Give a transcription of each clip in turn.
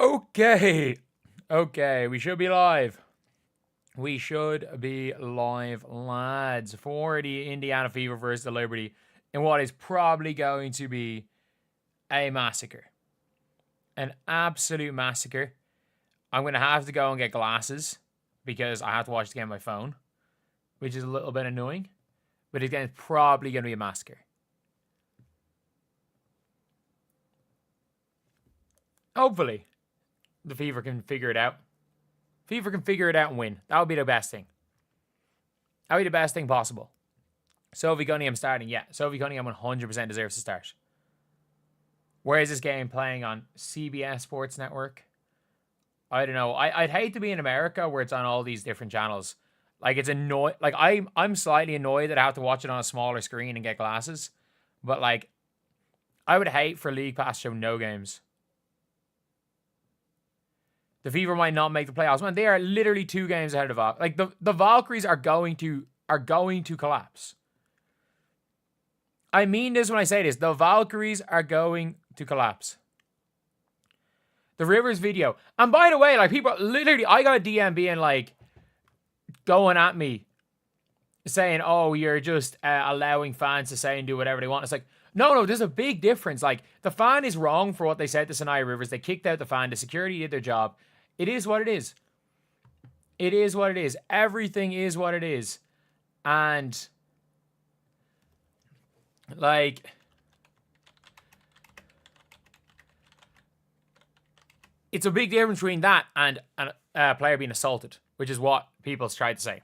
Okay. Okay, we should be live. We should be live, lads, for the Indiana Fever versus the Liberty in what is probably going to be a massacre. An absolute massacre. I'm going to have to go and get glasses because I have to watch the game on my phone, which is a little bit annoying. But again, it's probably going to be a massacre. Hopefully, the Fever can figure it out. Fever can figure it out and win. That would be the best thing. That would be the best thing possible. Sophie Cunningham starting. Yeah, Sophie Cunningham 100% deserves to start. Where is this game playing on? CBS Sports Network? I don't know. I'd hate to be in America where it's on all these different channels. Like, it's annoying. Like, I'm slightly annoyed that I have to watch it on a smaller screen and get glasses. But, like, I would hate for League Pass to show no games. The Fever might not make the playoffs. Man, they are literally 2 games ahead of the Valkyries. Like, the Valkyries are going to collapse. I mean this when I say this. The Valkyries are going to collapse. The Rivers video. And by the way, like, people literally, I got a DM being like, going at me, saying, oh, you're just allowing fans to say and do whatever they want. It's like, no, there's a big difference. Like, the fan is wrong for what they said to Sanaya Rivers. They kicked out the fan. The security did their job. It is what it is. It is what it is. Everything is what it is. And, like, it's a big difference between that and a player being assaulted, which is what people tried to say.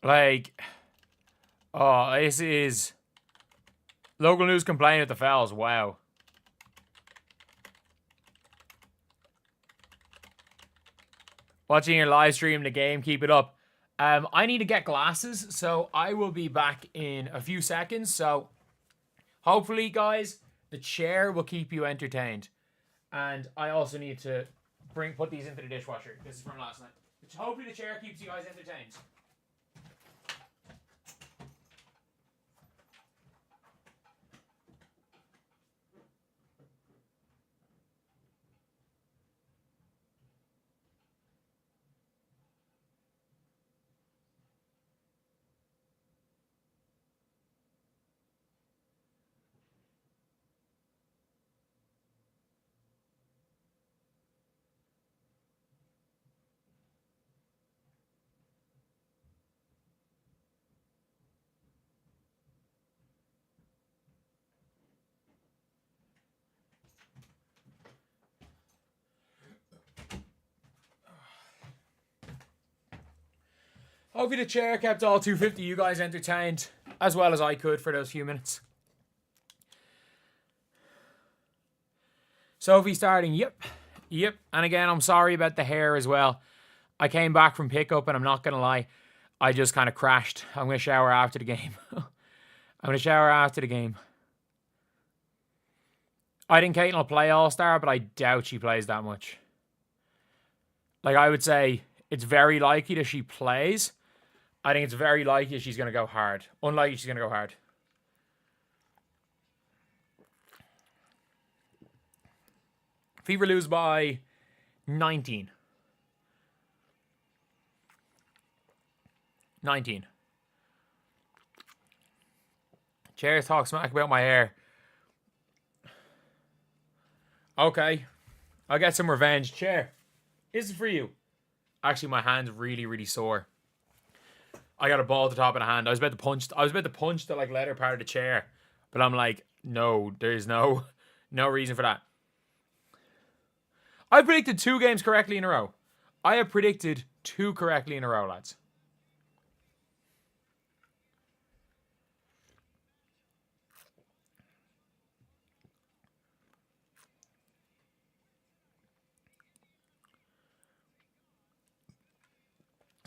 Like, oh, this is local news complaining at the fouls. Wow. Watching your live stream the game, keep it up. I need to get glasses, so I will be back in a few seconds. So hopefully, guys, the chair will keep you entertained. And I also need to put these into the dishwasher. This is from last night. Hopefully the chair keeps you guys entertained. Hopefully the chair kept all 250 you guys entertained as well as I could for those few minutes. Sophie starting, yep. And again, I'm sorry about the hair as well. I came back from pickup and I'm not going to lie, I just kind of crashed. I'm going to shower after the game. I think Caitlin will play All-Star, but I doubt she plays that much. Like, I would say it's very likely that she plays. I think it's very likely she's going to go hard. Unlikely she's going to go hard. Fever lose by 19. 19. Chairs talk smack about my hair. Okay. I'll get some revenge. Chair. This is for you. Actually, my hand's really, really sore. I got a ball at the top of the hand. I was about to punch the like leather part of the chair. But I'm like, no, there's no reason for that. I predicted 2 games correctly in a row. I have predicted 2 correctly in a row, lads.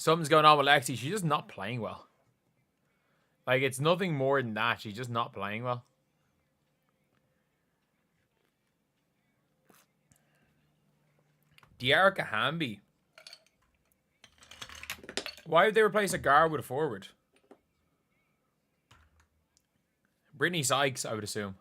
Something's going on with Lexi. She's just not playing well. Like, it's nothing more than that. She's just not playing well. Diarca Hamby. Why would they replace a guard with a forward? Brittany Sykes, I would assume.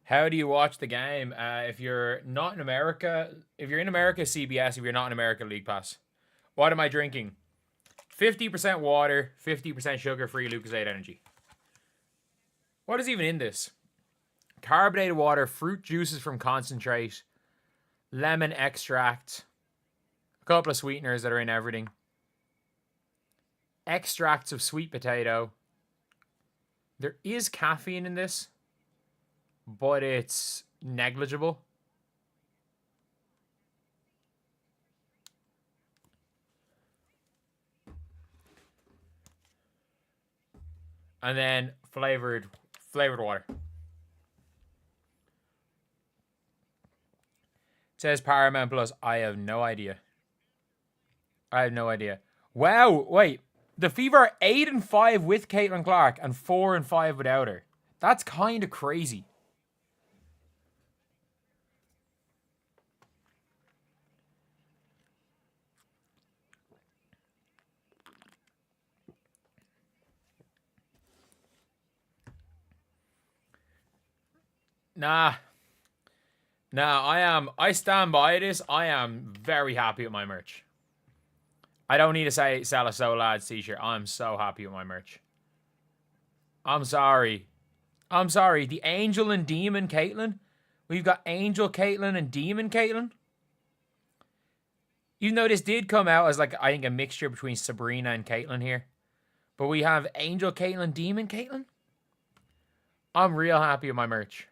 How do you watch the game? If you're not in America, if you're in America, CBS. If you're not in America, League Pass. What am I drinking? 50% water, 50% sugar-free Lucozade Energy. What is even in this? Carbonated water, fruit juices from concentrate, lemon extract, a couple of sweeteners that are in everything, extracts of sweet potato. There is caffeine in this, but it's negligible. And then flavored water. It says Paramount Plus. I have no idea. Wow, wait. The Fever are 8-5 with Caitlin Clark and 4-5 without her. That's kind of crazy. Nah, I stand by this. I am very happy with my merch. I don't need to sell a So Lads t-shirt. I'm so happy with my merch. I'm sorry. The Angel and Demon Caitlin. We've got Angel Caitlin and Demon Caitlin. Even though this did come out as, like, I think a mixture between Sabrina and Caitlin here. But we have Angel Caitlin, Demon Caitlin. I'm real happy with my merch.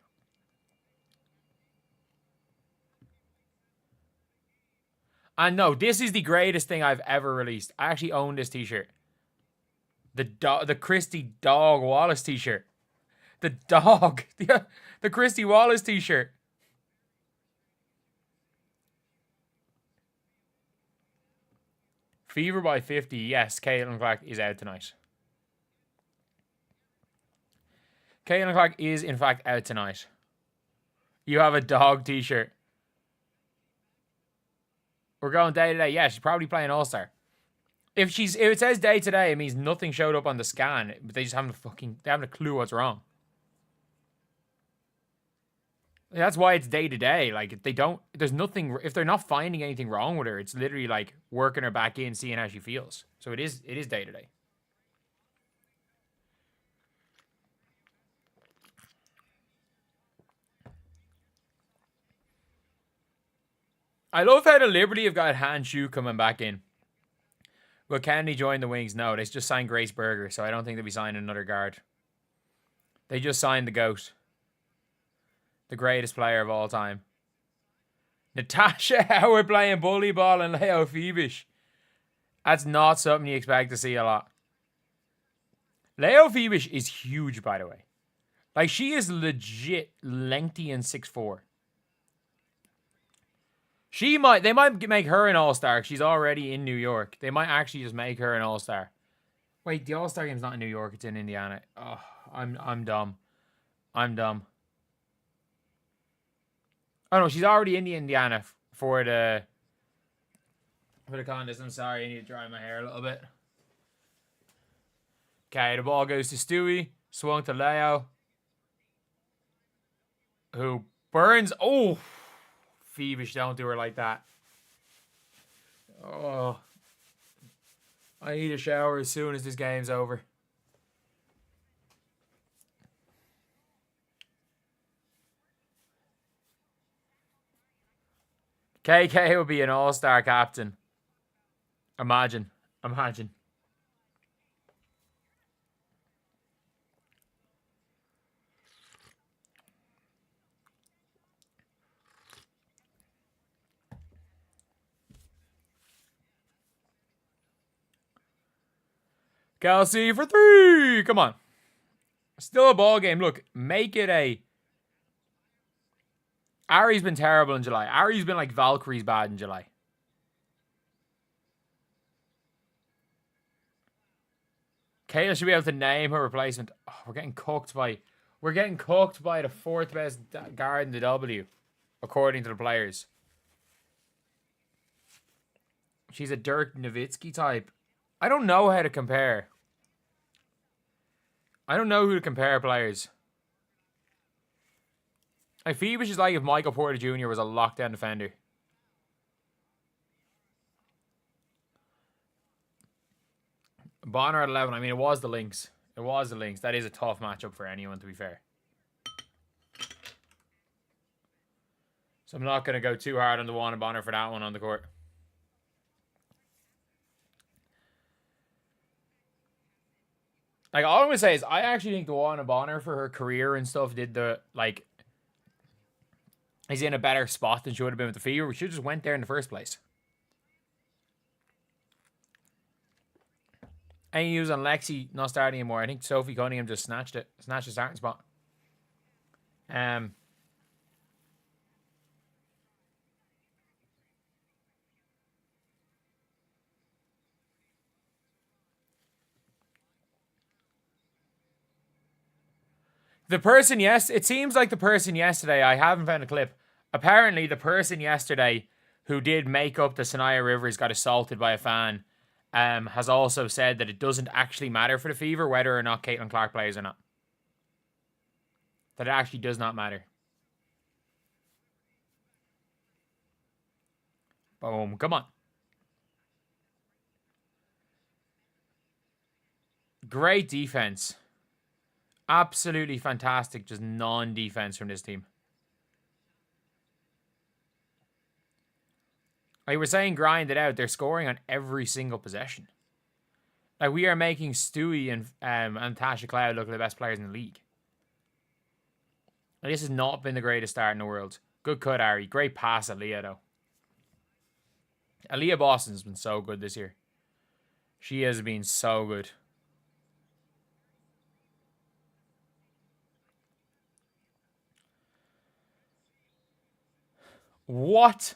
And no, this is the greatest thing I've ever released. I actually own this t-shirt. The Christy Dog Wallace t-shirt. The dog. The Christy Wallace t-shirt. Fever by 50. Yes, Caitlin Clark is out tonight. Caitlin Clark is, in fact, out tonight. You have a dog t-shirt. We're going day to day. Yeah, she's probably playing All-Star. If it says day to day, it means nothing showed up on the scan, but they just haven't a clue what's wrong. That's why it's day to day. Like, there's nothing, if they're not finding anything wrong with her, it's literally like working her back in, seeing how she feels. So it is day to day. I love how the Liberty have got Han Shu coming back in. Will Kennedy join the Wings? No, they just signed Grace Berger, so I don't think they'll be signing another guard. They just signed the GOAT. The greatest player of all time. Natasha Howard playing bully ball and Leo Phoebish. That's not something you expect to see a lot. Leo Phoebish is huge, by the way. Like, she is legit lengthy and 6'4". They might make her an All-Star. She's already in New York. They might actually just make her an All-Star. Wait, the All-Star game's not in New York. It's in Indiana. Oh, I'm dumb. Oh no, she's already in the Indiana for the contest. I'm sorry, I need to dry my hair a little bit. Okay, the ball goes to Stewie. Swung to Leo. Who burns. Oh, Phoebish, don't do her like that. Oh, I need a shower as soon as this game's over. KK will be an all-star captain. Imagine. Kelsey for 3. Come on. Still a ball game. Look, make it a... Ari's been terrible in July. Ari's been like Valkyrie's bad in July. Kayla should be able to name her replacement. Oh, we're getting cooked by the fourth best guard in the W, according to the players. She's a Dirk Nowitzki type. I don't know how to compare. I don't know who to compare players. I feel which is like if Michael Porter Jr. was a lockdown defender. Bonner at 11. I mean, it was the Lynx. It was the Lynx. That is a tough matchup for anyone, to be fair. So I'm not going to go too hard on the one and Bonner for that one on the court. Like, all I'm going to say is I actually think the one and Bonner for her career and stuff did the, like, he's in a better spot than she would have been with the Fever. We should have just went there in the first place. Any news on Lexi not starting anymore? I think Sophie Cunningham just snatched the starting spot. The person, yes, it seems like the person yesterday, I haven't found a clip. Apparently, the person yesterday who did make up the Sanaya Rivers got assaulted by a fan has also said that it doesn't actually matter for the Fever whether or not Caitlin Clark plays or not. That it actually does not matter. Boom. Come on. Great defense. Absolutely fantastic, just non-defense from this team. Like we're saying, grind it out. They're scoring on every single possession. Like we are making Stewie and Tasha Cloud look like the best players in the league. And this has not been the greatest start in the world. Good cut, Ari. Great pass, Aaliyah, though. Aaliyah Boston's been so good this year. She has been so good. What?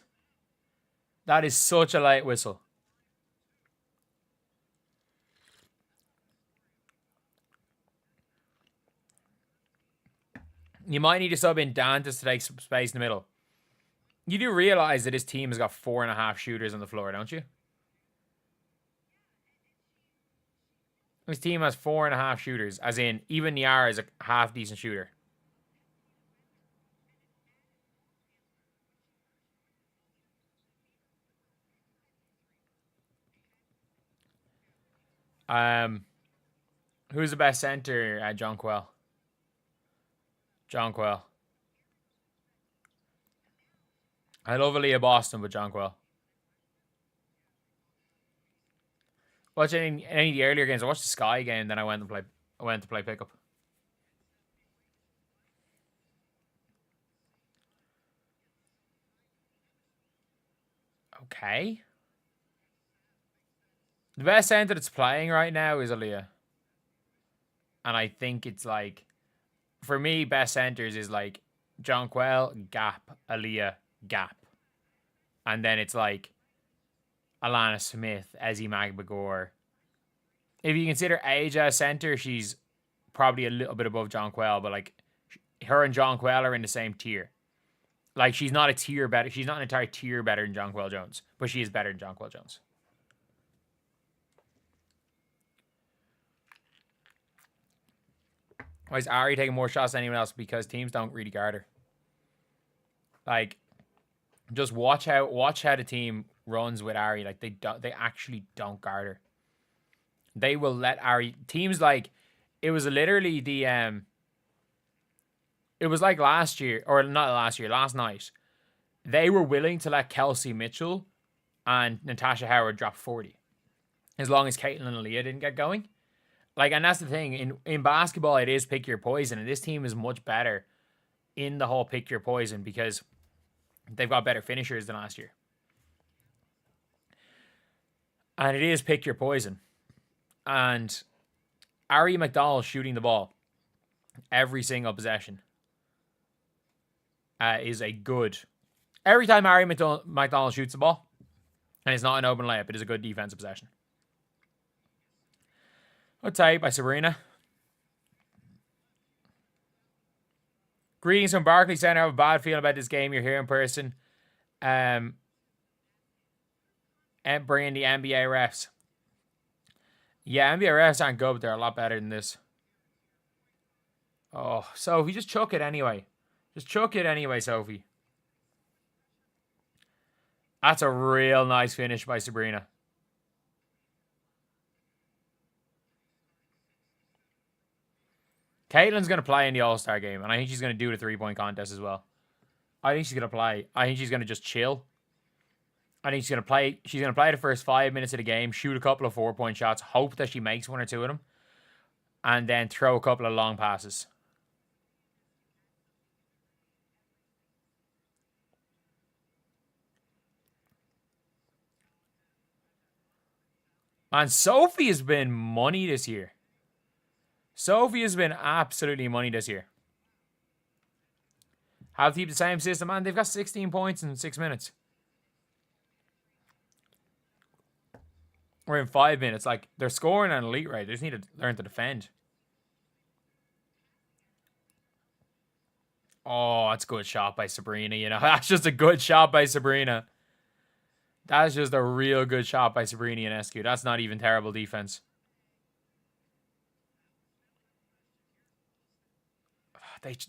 That is such a late whistle. You might need to sub in Dantas to take some space in the middle. You do realize that his team has got 4.5 shooters on the floor, don't you? His team has 4.5 shooters, as in even Niara is a half decent shooter. Who's the best center at John Quell? John Quell. I love Aaliyah Boston, but John Quell. Watch any of the earlier games. I watched the Sky game, then I went to play pickup. Okay. The best center that's playing right now is Aaliyah. And I think it's like, for me, best centers is like John Quell, gap, Aaliyah, gap. And then it's like Alana Smith, Ezzy Magbagor. If you consider age as center, she's probably a little bit above John Quell, but like her and John Quell are in the same tier. Like she's not a tier better. She's not an entire tier better than John Quell Jones, but she is better than John Quell Jones. Why is Ari taking more shots than anyone else? Because teams don't really guard her. Like, just watch how the team runs with Ari. Like they actually don't guard her. They will let Ari teams like it was literally the it was like last year or not last year, last night. They were willing to let Kelsey Mitchell and Natasha Howard drop 40 as long as Caitlin and Aaliyah didn't get going. Like, and that's the thing. In basketball, it is pick your poison. And this team is much better in the whole pick your poison because they've got better finishers than last year. And it is pick your poison. And Ari McDonald shooting the ball every single possession is a good... Every time Ari McDonald shoots the ball, and it's not an open layup, it is a good defensive possession. Good take by Breanna. Greetings from Barclays Center. I have a bad feeling about this game. You're here in person. And bringing the NBA refs. Yeah, NBA refs aren't good, but they're a lot better than this. Oh, Sophie, just chuck it anyway. Just chuck it anyway, Sophie. That's a real nice finish by Breanna. Caitlin's going to play in the All-Star game, and I think she's going to do the three-point contest as well. I think she's going to play. I think she's going to just chill. I think she's going to play. She's going to play the first 5 minutes of the game, shoot a couple of 4-point shots, hope that she makes one or two of them, and then throw a couple of long passes. And Sophie has been money this year. Sophie has been absolutely money this year. How to keep the same system, man? They've got 16 points in 6 minutes. We're in 5 minutes. Like, they're scoring at an elite rate. They just need to learn to defend. Oh, that's a good shot by Breanna. You know, that's just a good shot by Breanna. That's just a real good shot by Breanna and SQ. That's not even terrible defense.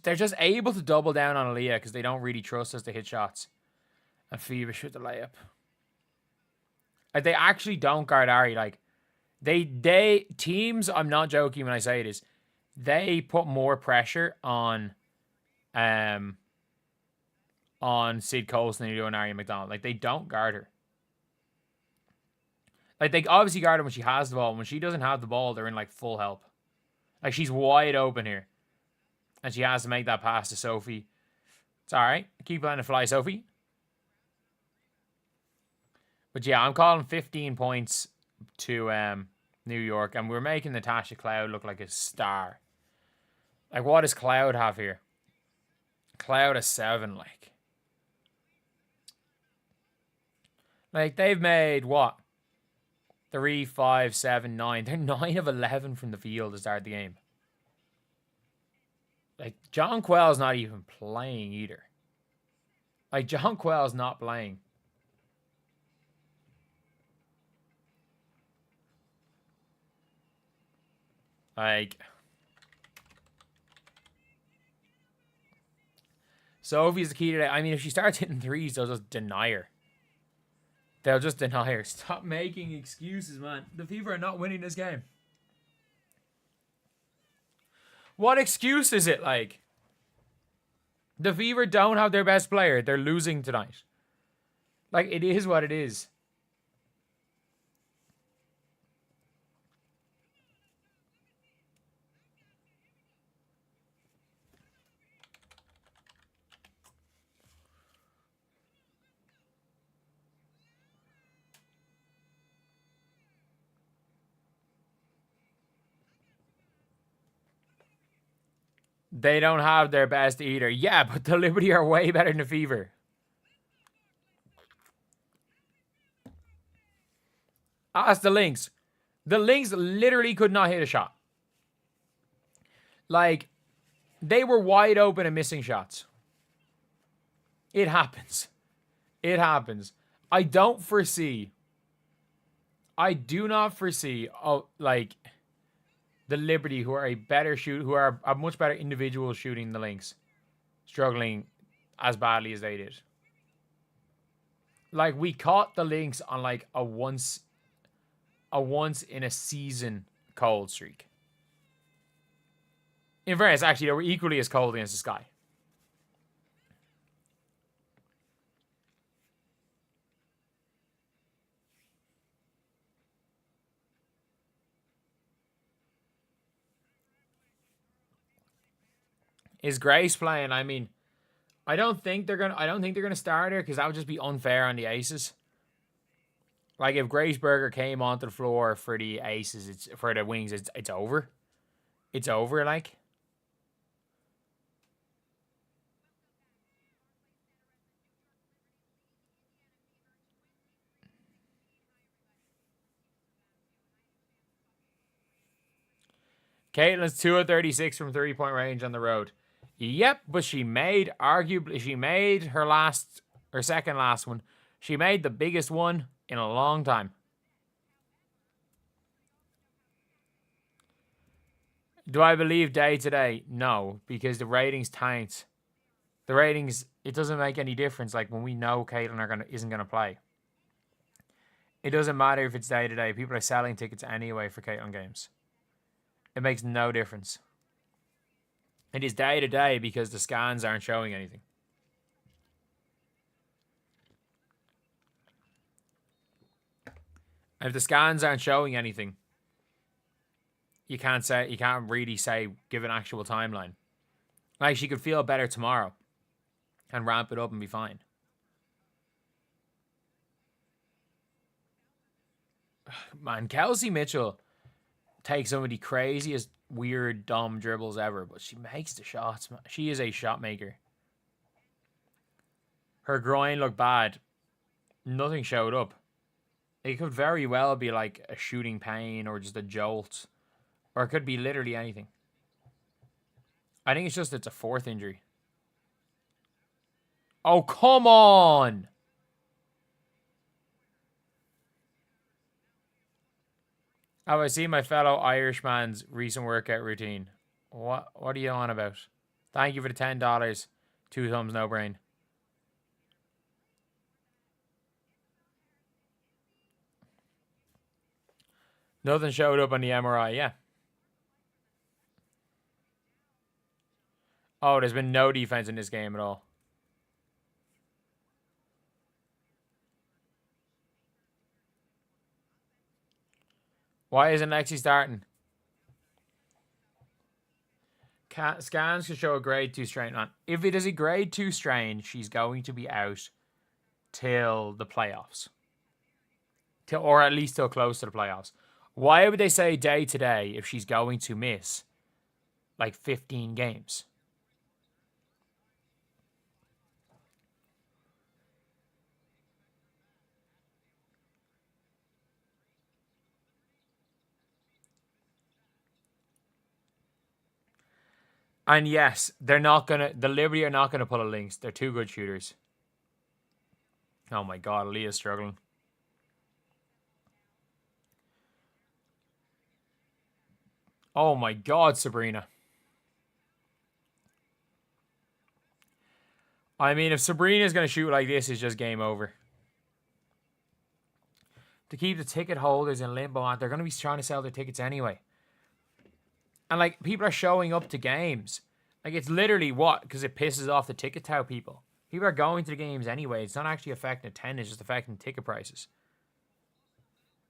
They're just able to double down on Aaliyah because they don't really trust us to hit shots. And Fever shoot the layup. Like, they actually don't guard Ari. Like, they teams, I'm not joking when I say this, they put more pressure on Sid Colson than they do on Ari McDonald. Like, they don't guard her. Like, they obviously guard her when she has the ball. When she doesn't have the ball, they're in, like, full help. Like, she's wide open here. And she has to make that pass to Sophie. It's all right. Keep letting it fly, Sophie. But yeah, I'm calling 15 points to New York. And we're making Natasha Cloud look like a star. Like, what does Cloud have here? Cloud is 7, like. Like, they've made, what? 3, 5, 7, 9. They're 9 of 11 from the field to start the game. Like, John Quell's not even playing either. Like, John Quell's not playing. Like, Sophie's the key to that. I mean, if she starts hitting threes, they'll just deny her. They'll just deny her. Stop making excuses, man. The Fever are not winning this game. What excuse is it, like? The Fever don't have their best player. They're losing tonight. Like, it is what it is. They don't have their best either. Yeah, but the Liberty are way better than the Fever. Ask the Lynx. The Lynx literally could not hit a shot. Like, they were wide open and missing shots. It happens. It happens. I do not foresee, like, the Liberty, who are a better who are a much better individual shooting the Lynx, struggling as badly as they did. Like, we caught the Lynx on, like, a once in a season cold streak. In fairness, actually, they were equally as cold against the Sky. Is Grace playing? I mean, I don't think they're gonna start her because that would just be unfair on the Aces. Like, if Grace Berger came onto the floor for the Aces, for the Wings, it's over. It's over, like. Caitlin's 2 of 36 from 3-point range on the road. Yep, but she made her second last one. She made the biggest one in a long time. Do I believe day to day? No, because the ratings tanked. The ratings, it doesn't make any difference. Like when we know Caitlin isn't gonna play. It doesn't matter if it's day to day. People are selling tickets anyway for Caitlin games. It makes no difference. It is day to day because the scans aren't showing anything. And if the scans aren't showing anything, you can't really say give an actual timeline. Like she could feel better tomorrow and ramp it up and be fine. Man, Kelsey Mitchell takes some of the craziest weird dumb dribbles ever, but she makes the shots, man. She is a shot maker. Her groin looked bad. Nothing showed up. It could very well be like a shooting pain or just a jolt. Or it could be literally anything. I think it's a fourth injury. Oh, come on! Oh, I see my fellow Irishman's recent workout routine. What are you on about? Thank you for the $10. 2 thumbs, no brain. Nothing showed up on the MRI, yeah. Oh, there's been no defense in this game at all. Why isn't Lexi starting? Scans could show a grade 2 strain on. If it is a grade 2 strain, she's going to be out till the playoffs. Or at least till close to the playoffs. Why would they say day to day if she's going to miss like 15 games? And yes, the Liberty are not gonna pull a Lynx. They're too good shooters. Oh my god, Leah's struggling. Oh my god, Sabrina. I mean, if Sabrina's gonna shoot like this, it's just game over. To keep the ticket holders in limbo, they're gonna be trying to sell their tickets anyway. And, like, people are showing up to games. Like, it's literally what? Because it pisses off the ticket tout people. People are going to the games anyway. It's not actually affecting attendance. It's just affecting ticket prices.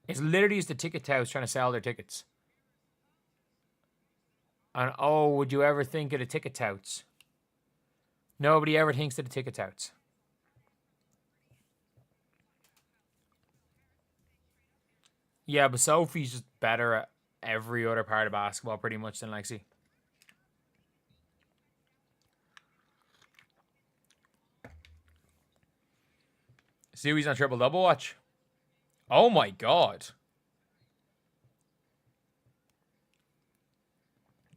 It's literally just the ticket touts trying to sell their tickets. And, oh, would you ever think of the ticket touts? Nobody ever thinks of the ticket touts. Yeah, but Sophie's just better at every other part of basketball pretty much than Lexi. Suey's on triple double watch. Oh my god.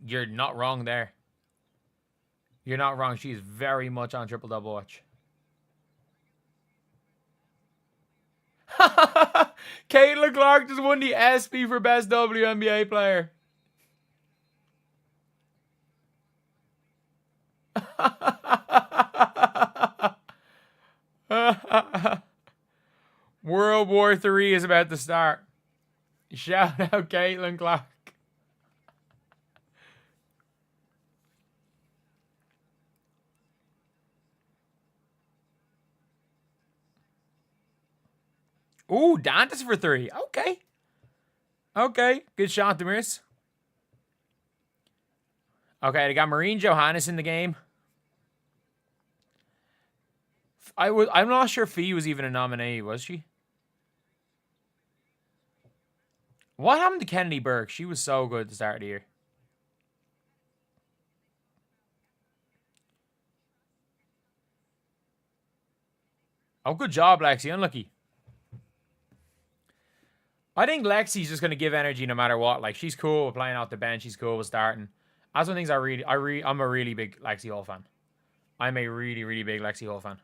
You're not wrong there. You're not wrong. She's very much on triple double watch. Caitlin Clark just won the ESPY for best WNBA player. World War III is about to start. Shout out Caitlin Clark. Ooh, Dantas for 3. Okay. Okay. Good shot, Demiris. Okay, they got Maureen Johannes in the game. I'm not sure Fee was even a nominee, was she? What happened to Kennedy Burke? She was so good at the start of the year. Oh, good job, Lexi. Unlucky. I think Lexi's just going to give energy no matter what. Like, she's cool with playing off the bench. She's cool with starting. That's one of the things I'm a really big Lexi Hall fan. I'm a really, really big Lexi Hall fan.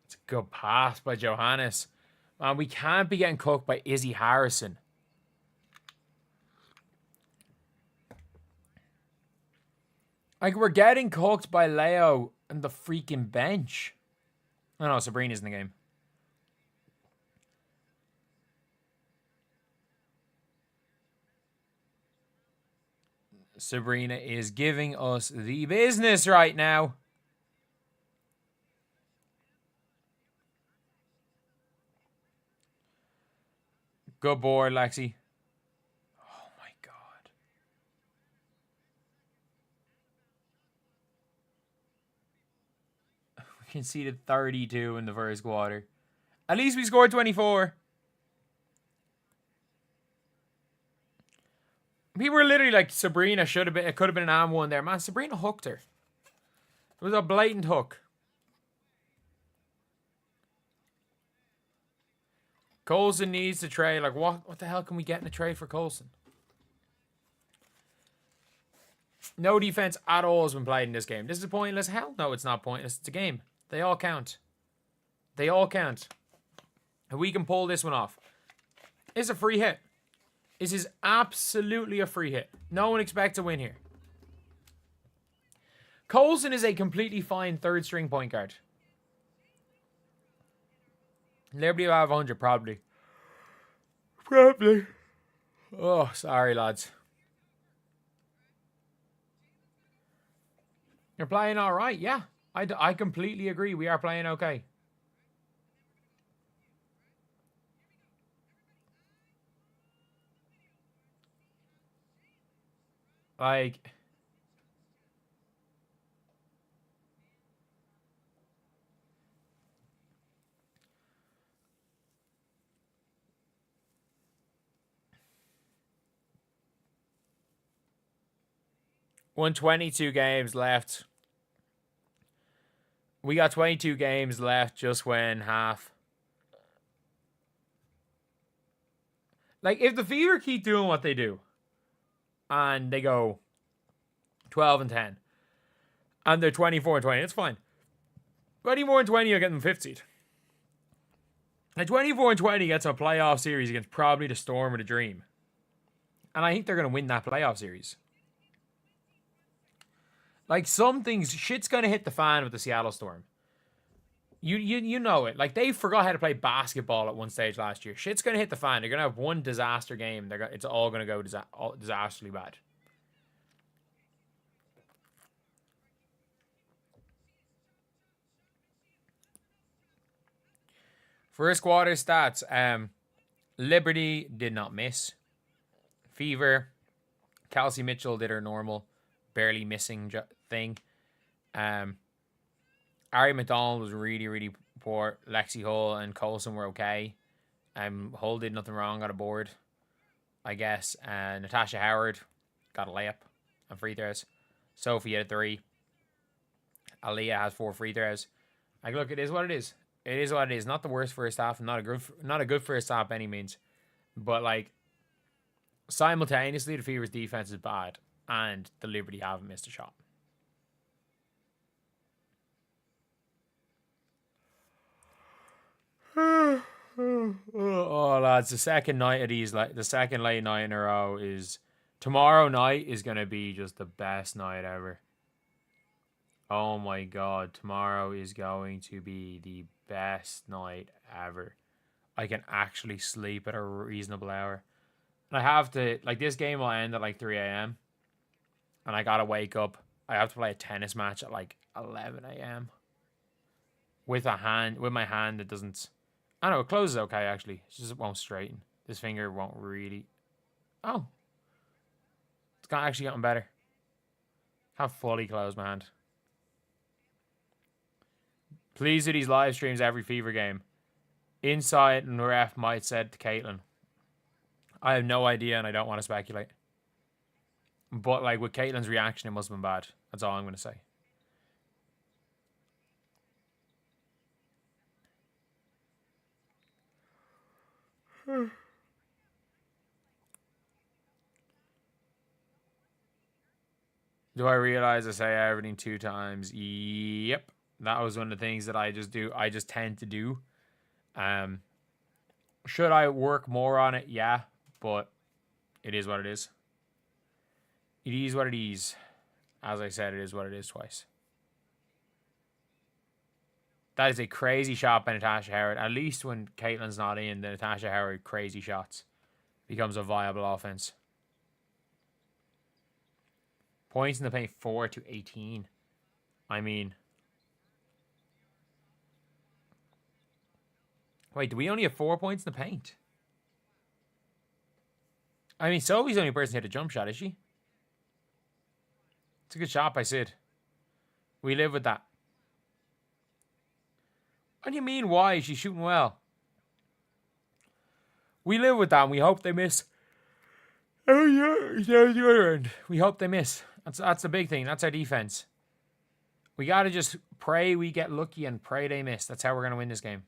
It's a good pass by Johannes. Man, we can't be getting cooked by Izzy Harrison. Like, we're getting cooked by Leo and the freaking bench. Oh, no, Sabrina's in the game. Sabrina is giving us the business right now. Good board, Lexi. Oh, my God. We conceded 32 in the first quarter. At least we scored 24. We were literally like, Sabrina should have been, it could have been an and one there. Man, Sabrina hooked her. It was a blatant hook. Colson needs to trade. Like, what the hell can we get in a trade for Colson? No defense at all has been played in this game. This is pointless. Hell no, it's not pointless. It's a game. They all count. They all count. And we can pull this one off. It's a free hit. This is absolutely a free hit. No one expects a win here. Colson is a completely fine third string point guard. Liberty will have 100, probably. Probably. Oh, sorry, lads. You're playing all right, yeah. I completely agree. We are playing okay. Like... 122 games left. We got 22 games left just when half. Like, if the Fever keep doing what they do, and they go 12 and 10, and they're 24 and 20, it's fine. 24 and 20 are getting them 5th seed. And 24 and 20 gets a playoff series against probably the Storm or the Dream. And I think they're going to win that playoff series. Like, some things, shit's going to hit the fan with the Seattle Storm. You know it. Like, they forgot how to play basketball at one stage last year. Shit's going to hit the fan. They're going to have one disaster game. It's all going to go disastrously bad. First quarter stats. Liberty did not miss. Fever. Kelsey Mitchell did her normal, barely missing thing. Ari McDonald was really, really poor. Lexi Hull and Colson were okay. Hull did nothing wrong, got a board, I guess. Natasha Howard got a layup and free throws. Sophie had a 3. Aaliyah has 4 free throws. Like, look, it is what it is. It is what it is. Not the worst first half, not a good first half by any means. But, like, simultaneously, the Fever's defense is bad, and the Liberty haven't missed a shot. Oh, lads, the second night of these, like the second late night in a row is tomorrow night is gonna be just the best night ever. Oh my god, tomorrow is going to be the best night ever. I can actually sleep at a reasonable hour. And I have to, like, this game will end at like 3 a.m. And I gotta wake up. I have to play a tennis match at like 11 a.m. With my hand that doesn't... I don't know, it closes okay, actually. It's just it won't straighten. This finger won't really... Oh. It's actually gotten better. Can't fully close my hand. Please do these live streams every Fever game. Inside, and the ref might said to Caitlin. I have no idea, and I don't want to speculate. But, like, with Caitlin's reaction, it must have been bad. That's all I'm going to say. Do I realize I say everything 2 times? Yep. That was one of the things that I just do. I just tend to do. Should I work more on it? Yeah. But it is what it is. It is what it is. As I said, it is what it is twice. That is a crazy shot by Natasha Howard. At least when Caitlin's not in, the Natasha Howard crazy shots becomes a viable offense. Points in the paint 4-18. I mean, wait, do we only have 4 points in the paint? I mean, Sophie's the only person to hit a jump shot, is she? It's a good shot by Sid. We live with that. What do you mean, why? She's shooting well. We live with that, and we hope they miss. Oh, yeah, the other end. We hope they miss. That's the big thing. That's our defense. We got to just pray we get lucky and pray they miss. That's how we're going to win this game.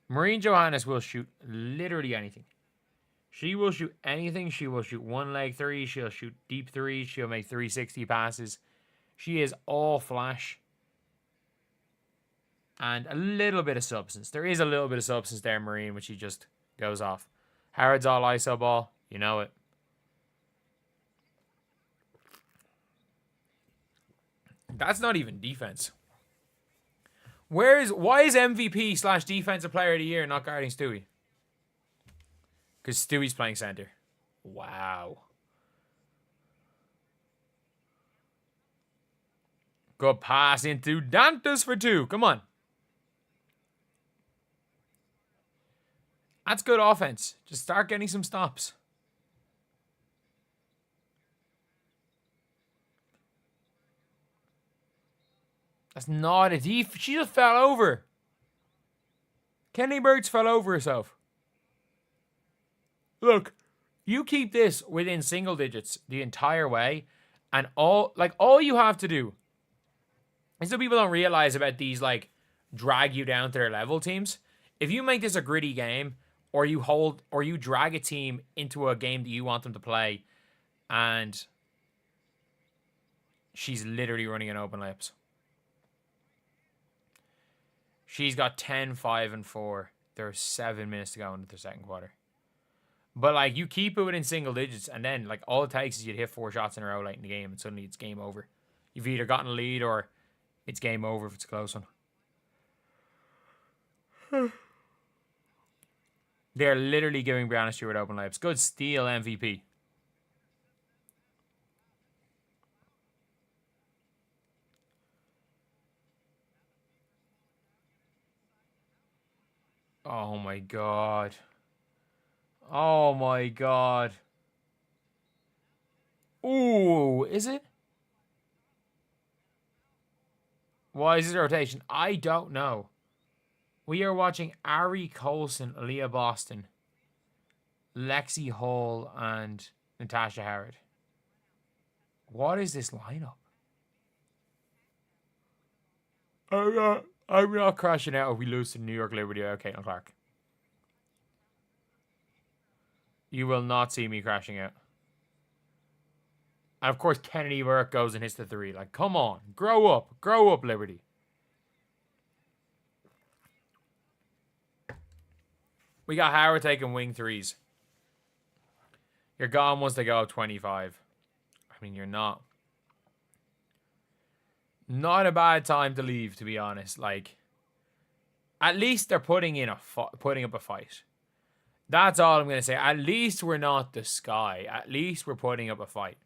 Marine Johannes will shoot literally anything. She will shoot anything. She will shoot one leg three. She'll shoot deep three. She'll make 360 passes. She is all flash. And a little bit of substance. There is a little bit of substance there, Marine, when she just goes off. Howard's all ISO ball. You know it. That's not even defense. Why is MVP / defensive player of the year not guarding Stewie? Because Stewie's playing center. Wow. Good pass into Dantas for 2. Come on. That's good offense. Just start getting some stops. That's not a def. She just fell over. Kenny Burks fell over herself. Look, you keep this within single digits the entire way, and all you have to do, and some people don't realize about these like drag you down to their level teams. If you make this a gritty game, or you drag a team into a game that you want them to play, and she's literally running an open layups. She's got 10, 5, and 4. There's 7 minutes to go into the second quarter. But, like, you keep it within single digits, and then, like, all it takes is you to hit 4 shots in a row late in the game, and suddenly it's game over. You've either gotten a lead, or it's game over if it's a close one. They're literally giving Breanna Stewart open layups. Good steal, MVP. Oh, my God. Oh, my God. Ooh, is it? Why is this a rotation? I don't know. We are watching Ari Colson, Aaliyah Boston, Lexi Hall, and Natasha Howard. What is this lineup? I'm not crashing out if we lose to New York Liberty or Caitlin Clark. You will not see me crashing out. And of course, Kennedy Burke goes and hits the 3. Like, come on. Grow up. Grow up, Liberty. We got Howard taking wing 3s. You're gone once they go up 25. I mean, you're not. Not a bad time to leave, to be honest. Like, at least they're putting up a fight. That's all I'm going to say. At least we're not the Sky. At least we're putting up a fight.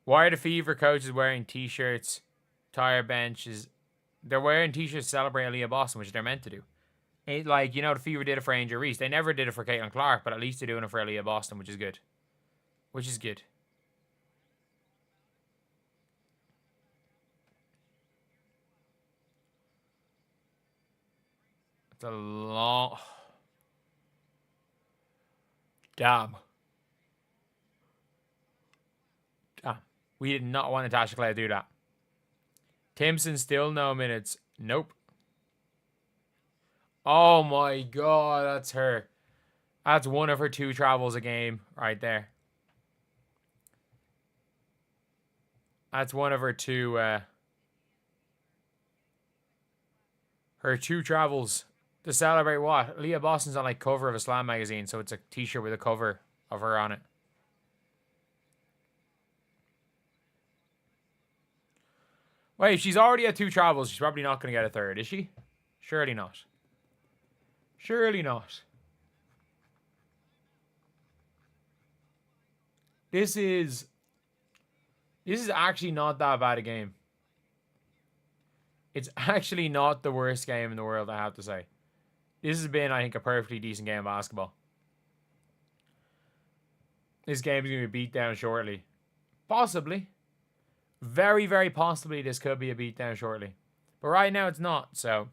Why are the Fever coaches wearing T-shirts, tire benches? They're wearing T-shirts to celebrate Aaliyah Boston, which they're meant to do. Like, you know, the Fever did it for Angel Reese. They never did it for Caitlin Clark, but at least they're doing it for Aaliyah Boston, which is good. Which is good. It's a long... Damn. Damn. We did not want Natasha Clay to do that. Timpson still no minutes. Nope. Oh my god, that's her. That's one of her 2 travels a game right there. That's one of her 2 her 2 travels to celebrate what? Leah Boston's on like cover of a Slam magazine, so it's a t-shirt with a cover of her on it. Wait, if she's already at 2 travels, she's probably not going to get a 3rd, is she? Surely not. Surely not. This is actually not that bad a game. It's actually not the worst game in the world, I have to say. This has been, I think, a perfectly decent game of basketball. This game is going to be beat down shortly. Possibly. Very, very possibly this could be a beatdown shortly. But right now it's not, so.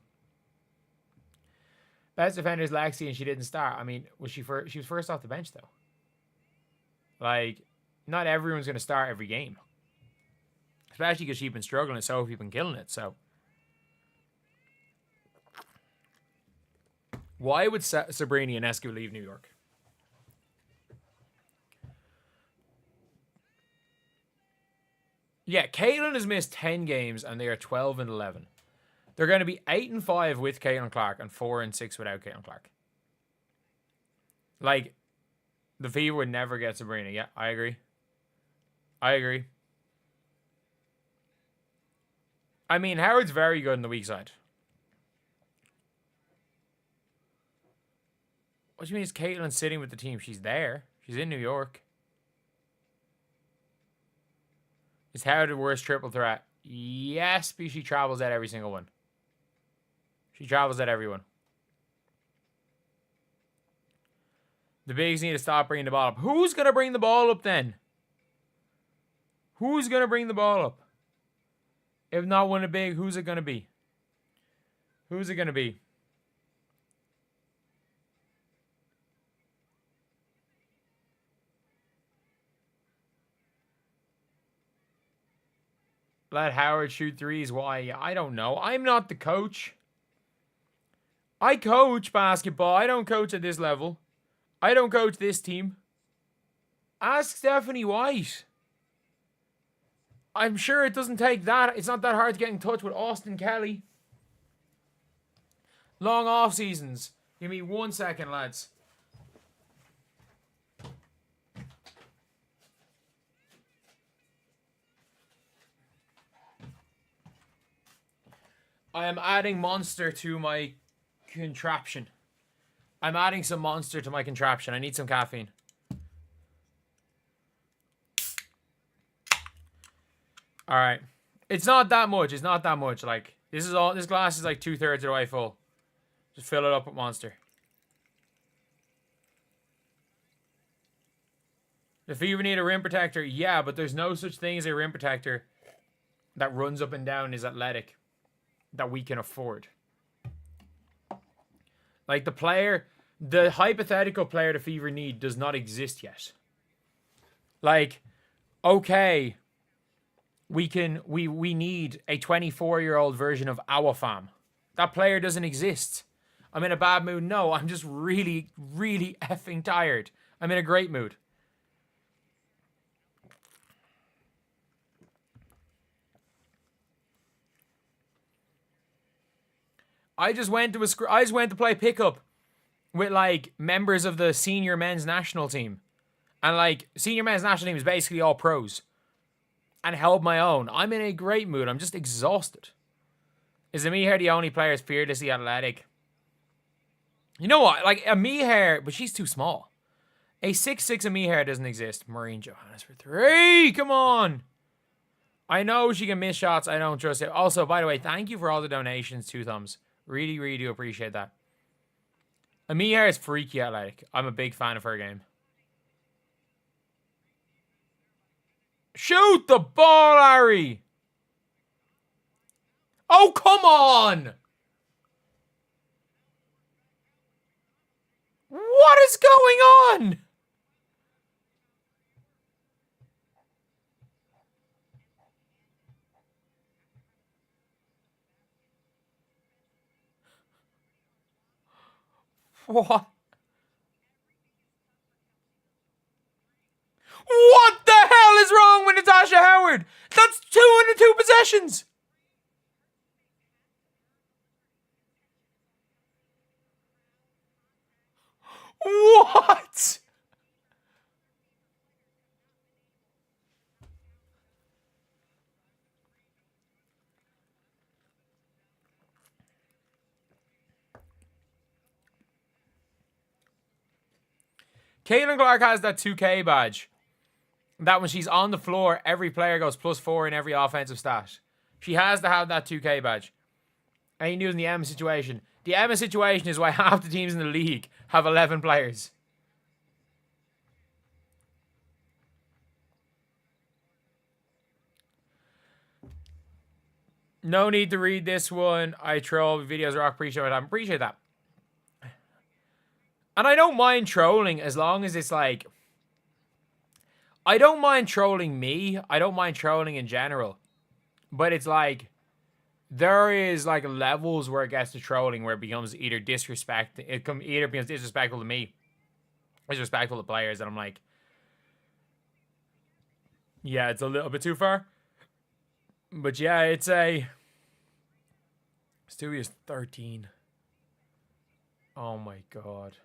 Best defender is Lexi and she didn't start. I mean, she was first off the bench though. Like, not everyone's going to start every game. Especially because she's been struggling and Sophie's been killing it, so. Why would Sabrina Ionescu leave New York? Yeah, Caitlin has missed 10 games and they are 12-11. They're going to be 8-5 with Caitlin Clark and 4-6 without Caitlin Clark. Like, the Fever would never get Sabrina. Yeah, I agree. I agree. I mean, Howard's very good in the weak side. What do you mean is Caitlin sitting with the team? She's there. She's in New York. Is Howard the worst triple threat? Yes, but she travels at every single one. She travels at everyone. The bigs need to stop bringing the ball up. Who's going to bring the ball up then? Who's going to bring the ball up? If not one of the big, who's it going to be? Who's it going to be? Let Howard shoot threes. Why? I don't know. I'm not the coach. I coach basketball. I don't coach at this level. I don't coach this team. Ask Stephanie White. I'm sure it doesn't take that. It's not that hard to get in touch with Austin Kelly. Long off seasons. Give me 1 second, lads. I am adding Monster to my contraption. I'm adding some Monster to my contraption. I need some caffeine. All right. It's not that much. It's not that much. Like, this glass is like 2/3 of the way full. Just fill it up with Monster. The Fever need a rim protector. Yeah, but there's no such thing as a rim protector that runs up and down, is athletic, that we can afford. Like, the hypothetical player the Fever need does not exist yet. Like, okay, we need a 24-year-old version of Awafam. That player doesn't exist. I'm in a bad mood. No, I'm just really, really effing tired. I'm in a great mood. I just went to play pickup with like members of the senior men's national team. And like senior men's national team is basically all pros. And held my own. I'm in a great mood. I'm just exhausted. Is Amir the only player who's fearlessly athletic? You know what? Like Amir, but she's too small. A 6'6" Amir doesn't exist. Maureen Johannes for 3. Come on. I know she can miss shots. I don't trust it. Also, by the way, thank you for all the donations. 2 thumbs. Really, really do appreciate that. Amir is freaky athletic. I'm a big fan of her game. Shoot the ball, Harry! Oh, come on! What is going on? What? What the hell is wrong with Natasha Howard? That's 202 possessions. What? Caitlin Clark has that 2K badge. That when she's on the floor, every player goes +4 in every offensive stat. She has to have that 2K badge. Ain't using the Emma situation. The Emma situation is why half the teams in the league have 11 players. No need to read this one. I troll videos rock pre-show. I appreciate that. And I don't mind trolling as long as it's like... I don't mind trolling me. I don't mind trolling in general. But it's like... There is like levels where it gets to trolling where it becomes either disrespect. Either becomes disrespectful to me. Disrespectful to players. And I'm like... Yeah, it's a little bit too far. But yeah, it's a... Stewie is 13. Oh my god.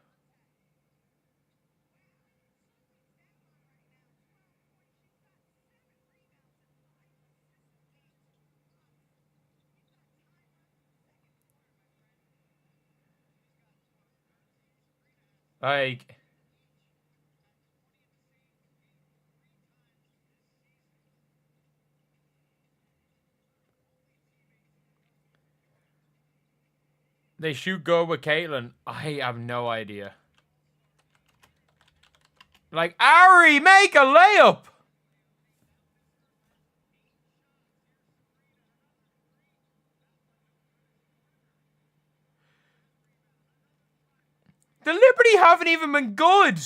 Like... They shoot good with Caitlin. I have no idea. Like, Ari, make a layup! The Liberty haven't even been good.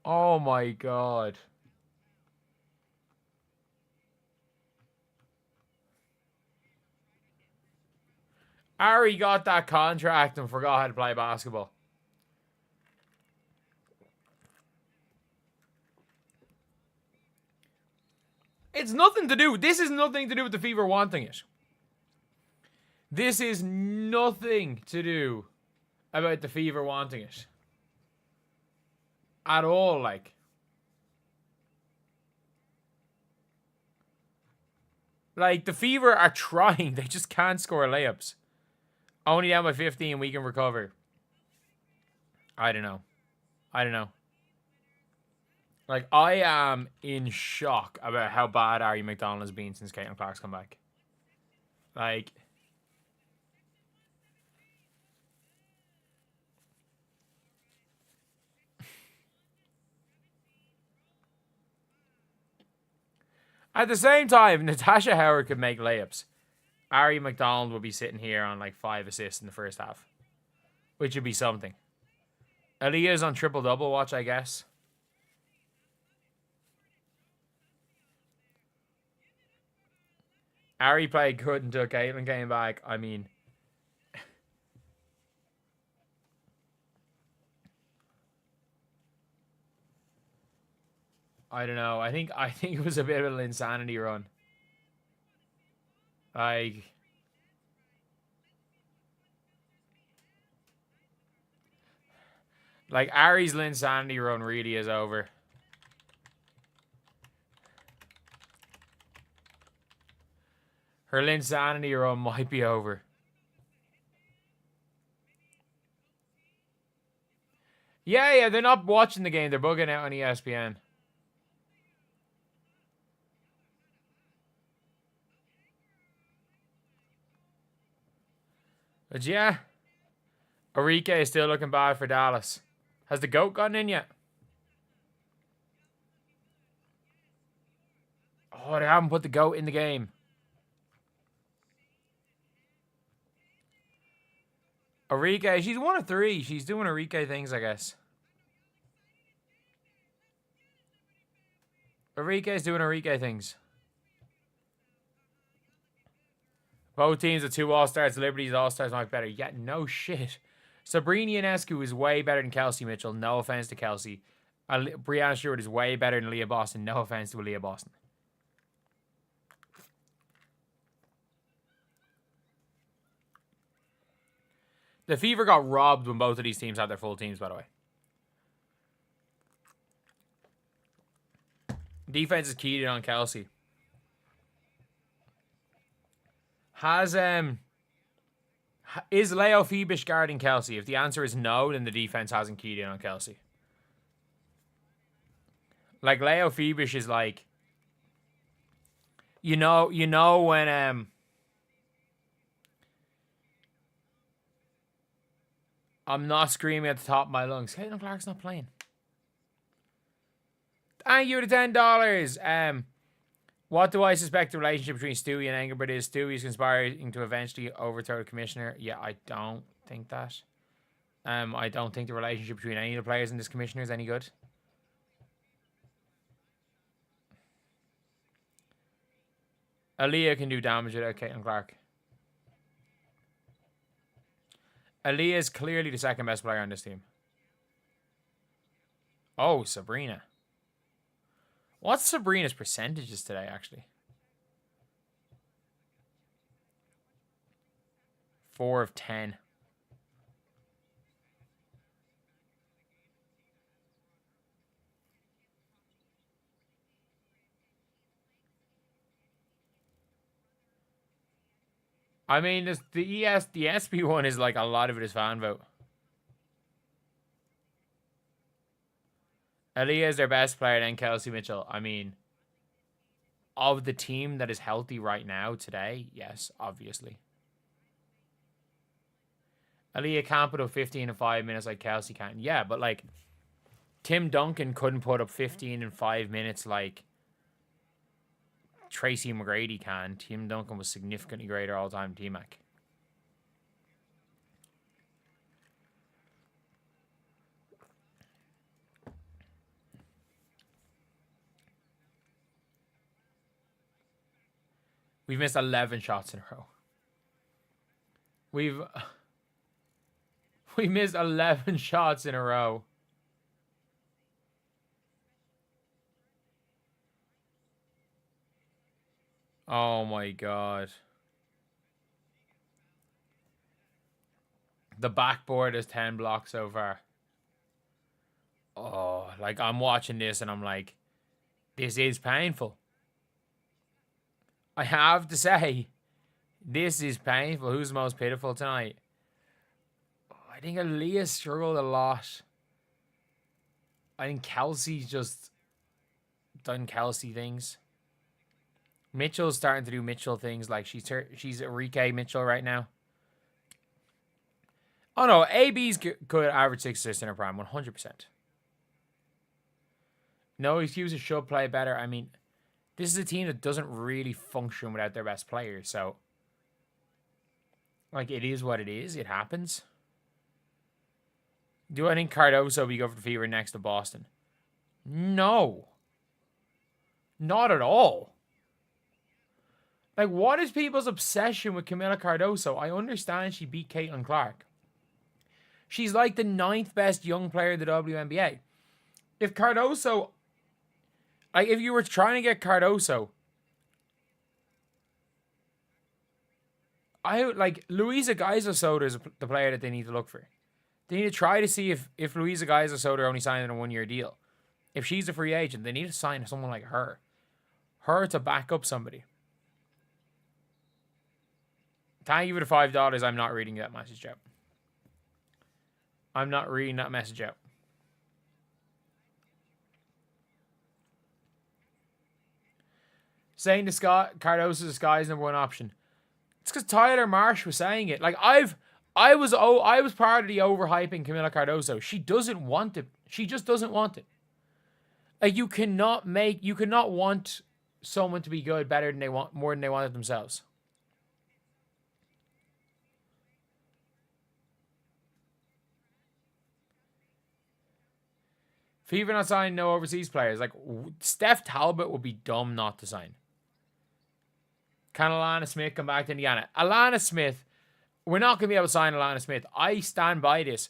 Oh my god. Ari got that contract and forgot how to play basketball. It's nothing to do. This is nothing to do with the Fever wanting it. This is nothing to do about the Fever wanting it. At all, like. Like, the Fever are trying. They just can't score layups. Only down by 15, we can recover. I don't know. I don't know. Like, I am in shock about how bad Ari McDonald has been since Caitlin Clark's come back. Like... At the same time, Natasha Howard could make layups. Ari McDonald would be sitting here on like 5 assists in the first half. Which would be something. Aaliyah's on triple-double watch, I guess. Ari played good until Caitlin came back. I mean... I don't know. I think it was a bit of an insanity run. Like Ari's insanity run really is over. Her insanity run might be over. Yeah, they're not watching the game. They're bugging out on ESPN. But yeah, Arike is still looking bad for Dallas. Has the GOAT gotten in yet? Oh, they haven't put the GOAT in the game. Arike, she's 1 of 3. She's doing Arike things, I guess. Arike's doing Arike things. Both teams are 2 All-Stars. Liberty's All-Stars might be better. Yeah, no shit. Sabrina Ionescu is way better than Kelsey Mitchell. No offense to Kelsey. Breanna Steward is way better than Leah Boston. No offense to Leah Boston. The Fever got robbed when both of these teams had their full teams, by the way. Defense is keyed on Kelsey. Is Leo Phoebish guarding Kelsey? If the answer is no, then the defense hasn't keyed in on Kelsey. Like, Leo Phoebish is like, you know when I'm not screaming at the top of my lungs. Caitlin Clark's not playing. Thank you to $10. What do I suspect the relationship between Stewie and Engelbert is? Stewie is conspiring to eventually overthrow the commissioner. Yeah, I don't think that. I don't think the relationship between any of the players in this commissioner is any good. Aaliyah can do damage without Caitlin Clark. Aaliyah is clearly the second best player on this team. Oh, Sabrina. What's Sabrina's percentages today, actually? 4 of 10. I mean, the SB one is like a lot of it is fan vote. Aaliyah is their best player, then Kelsey Mitchell. I mean, of the team that is healthy right now today, yes, obviously. Aaliyah can't put up 15 in 5 minutes like Kelsey can. Yeah, but like, Tim Duncan couldn't put up 15 in 5 minutes like Tracy McGrady can. Tim Duncan was significantly greater all-time T-Mac. We've missed 11 shots in a row. We missed 11 shots in a row. Oh my god. The backboard is 10 blocks so far. Oh, like I'm watching this and I'm like, this is painful. I have to say, this is painful. Who's the most pitiful tonight? Oh, I think Aaliyah struggled a lot. I think Kelsey's just done Kelsey things. Mitchell's starting to do Mitchell things. Like she's Arike Mitchell right now. Oh no, AB's could average 6 assists in her prime, 100%. No excuses, should play better. I mean, this is a team that doesn't really function without their best players, so like it is what it is. It happens. Do I think Cardoso will be good for the Fever next to Boston? No. Not at all. Like, what is people's obsession with Camila Cardoso? I understand she beat Caitlin Clark. She's like the 9th best young player in the WNBA. If Cardoso, like, if you were trying to get Cardoso, Louisa Geisler-Soder is the player that they need to look for. They need to try to see if Louisa Geisler-Soder only signed a 1-year deal. If she's a free agent, they need to sign someone like her. Her to back up somebody. Thank you for the $5. I'm not reading that message out. I'm not reading that message out. Saying the Cardoso is Sky's #1 option. It's because Tyler Marsh was saying it. Like I was part of the overhyping Camila Cardoso. She doesn't want it. She just doesn't want it. Like you cannot want someone to be good better than they want, more than they want it themselves. Fever not signing no overseas players. Like, Steph Talbot would be dumb not to sign. Can Alana Smith come back to Indiana? Alana Smith, we're not going to be able to sign Alana Smith. I stand by this.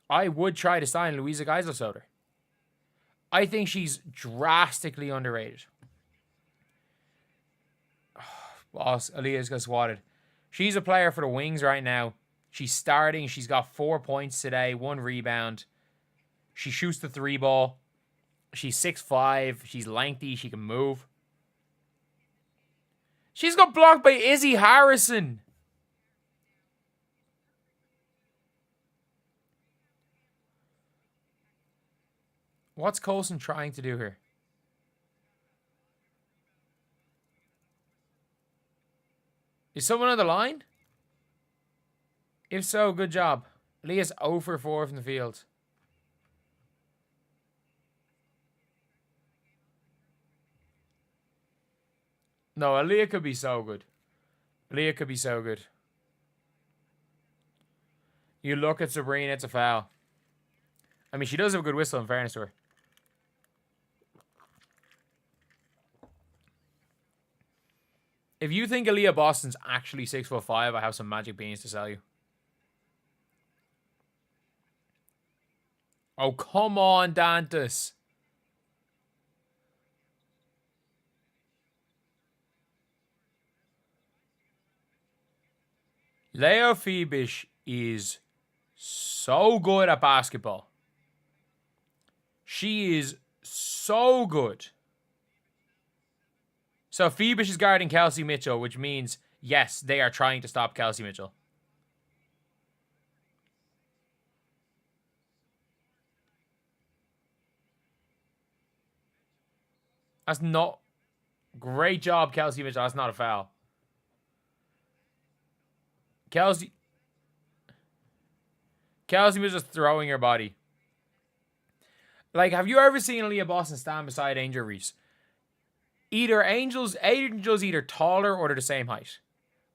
I would try to sign Louisa Geisler-Soder. I think she's drastically underrated. Boss, Aaliyah's got swatted. She's a player for the Wings right now. She's starting. She's got 4 points today, 1 rebound. She shoots the 3 ball. She's 6'5". She's lengthy. She can move. She's got blocked by Izzy Harrison. What's Coulson trying to do here? Is someone on the line? If so, good job. Leah's 0 for 4 from the field. No, Aaliyah could be so good. Aaliyah could be so good. You look at Sabrina, it's a foul. I mean, she does have a good whistle, in fairness to her. If you think Aaliyah Boston's actually 6'5", I have some magic beans to sell you. Oh, come on, Dantas. Leo Phoebish is so good at basketball. She is so good. So Phoebish is guarding Kelsey Mitchell, which means, yes, they are trying to stop Kelsey Mitchell. That's not... Great job, Kelsey Mitchell. That's not a foul. Kelsey Mitchell's throwing her body. Like, have you ever seen Aaliyah Boston stand beside Angel Reese? Angel's either taller or they're the same height.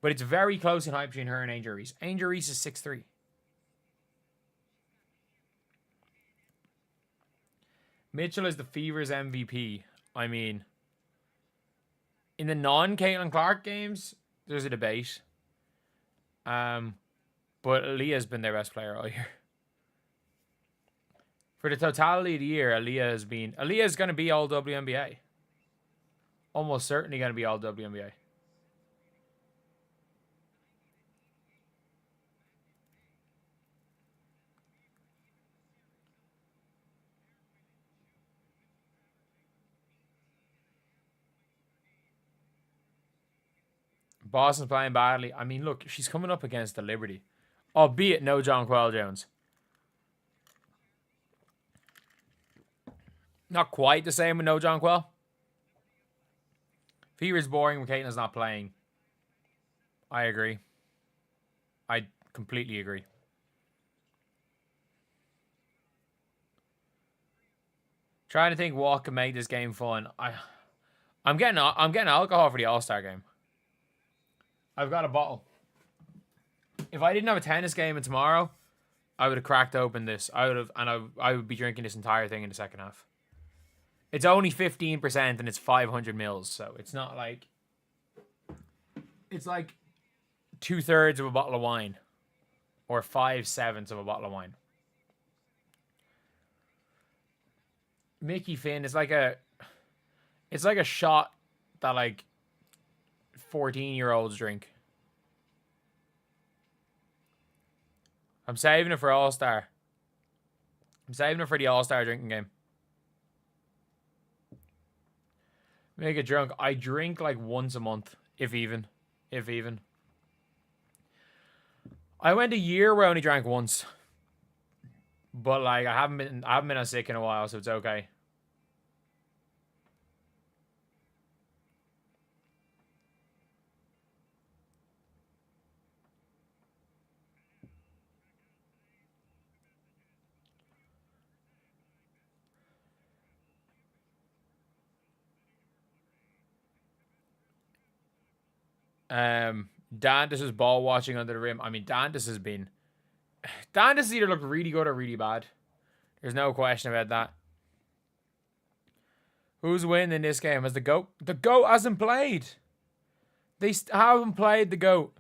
But it's very close in height between her and Angel Reese. Angel Reese is 6'3". Mitchell is the Fever's MVP. I mean, in the non-Caitlin Clark games, there's a debate. But Aaliyah's been their best player all year. For the totality of the year, Aaliyah's going to be all WNBA. Almost certainly going to be all WNBA. Boston's playing badly. I mean, look, she's coming up against the Liberty. Albeit no Jonquel Jones. Not quite the same with no Jonquel. Fever's boring when Caitlin's not playing. I agree. I completely agree. Trying to think what can make this game fun. I'm getting alcohol for the All-Star game. I've got a bottle. If I didn't have a tennis game in tomorrow, I would have cracked open this. I would be drinking this entire thing in the second half. It's only 15% and it's 500 mils, so it's not like... It's like 2/3 of a bottle of wine. Or 5/7 of a bottle of wine. Mickey Finn is like a... It's like a shot that like 14-year-olds drink. I'm saving it for All-Star. I'm saving it for the All-Star drinking game. Make it drunk. I drink like once a month, if even. If even. I went a year where I only drank once. But like I haven't been on sick in a while, so it's okay. Dantas is ball watching under the rim. I mean, Dantas has either looked really good or really bad. There's no question about that. Who's winning in this game? Has the GOAT? The GOAT hasn't played. They haven't played the GOAT.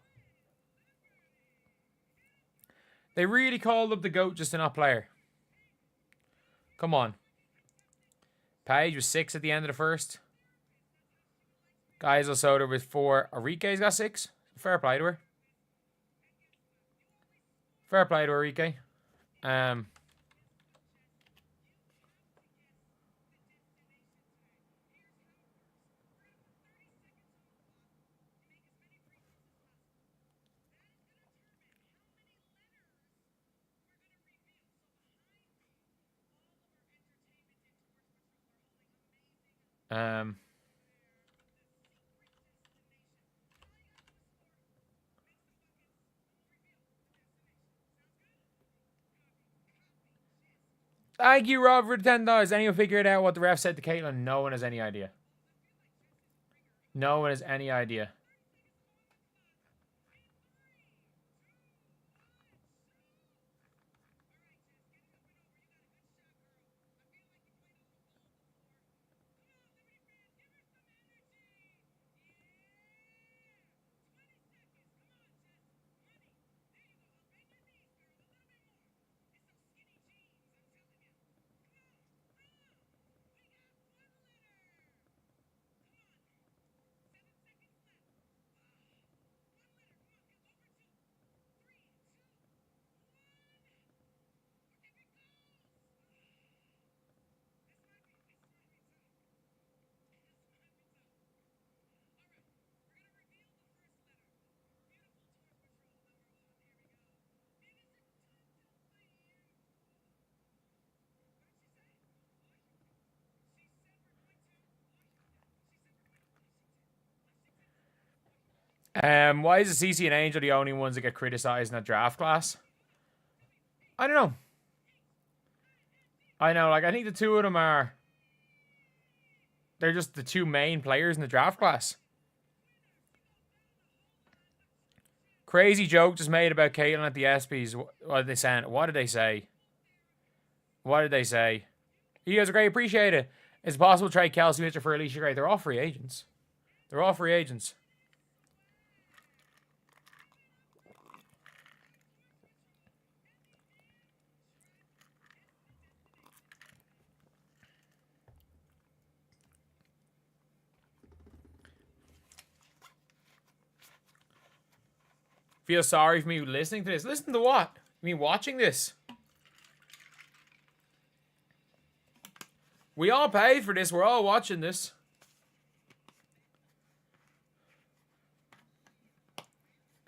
They really called up the GOAT just to not play her. Come on. Paige was 6 at the end of the first. Guys Soda with 4. Enrique's got 6. Fair play to her. Fair play to Enrique. Thank you, Rob, for the $10. Anyone figured out what the ref said to Caitlyn? No one has any idea. No one has any idea. Why is the CC and Angel the only ones that get criticized in that draft class? I don't know. I know, like, I think the two of them are... They're just the two main players in the draft class. Crazy joke just made about Caitlyn at the ESPYs. What did they say? What did they say? What did they say? You guys are great. Appreciate it. It's possible to trade Kelsey Mitchell for Alicia Gray. They're all free agents. They're all free agents. Feel sorry for me listening to this. Listen to what? I mean, watching this. We all paid for this. We're all watching this.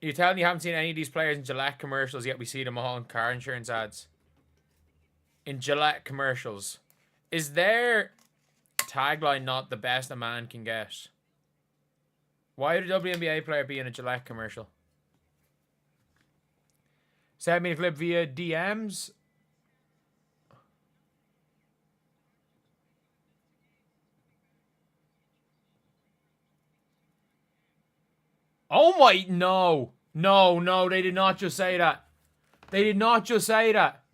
You're telling me you haven't seen any of these players in Gillette commercials yet? We see them all in car insurance ads. In Gillette commercials. Is their tagline not the best a man can get? Why would a WNBA player be in a Gillette commercial? Send me a clip via DMs. Oh my, no. No, no, they did not just say that. They did not just say that.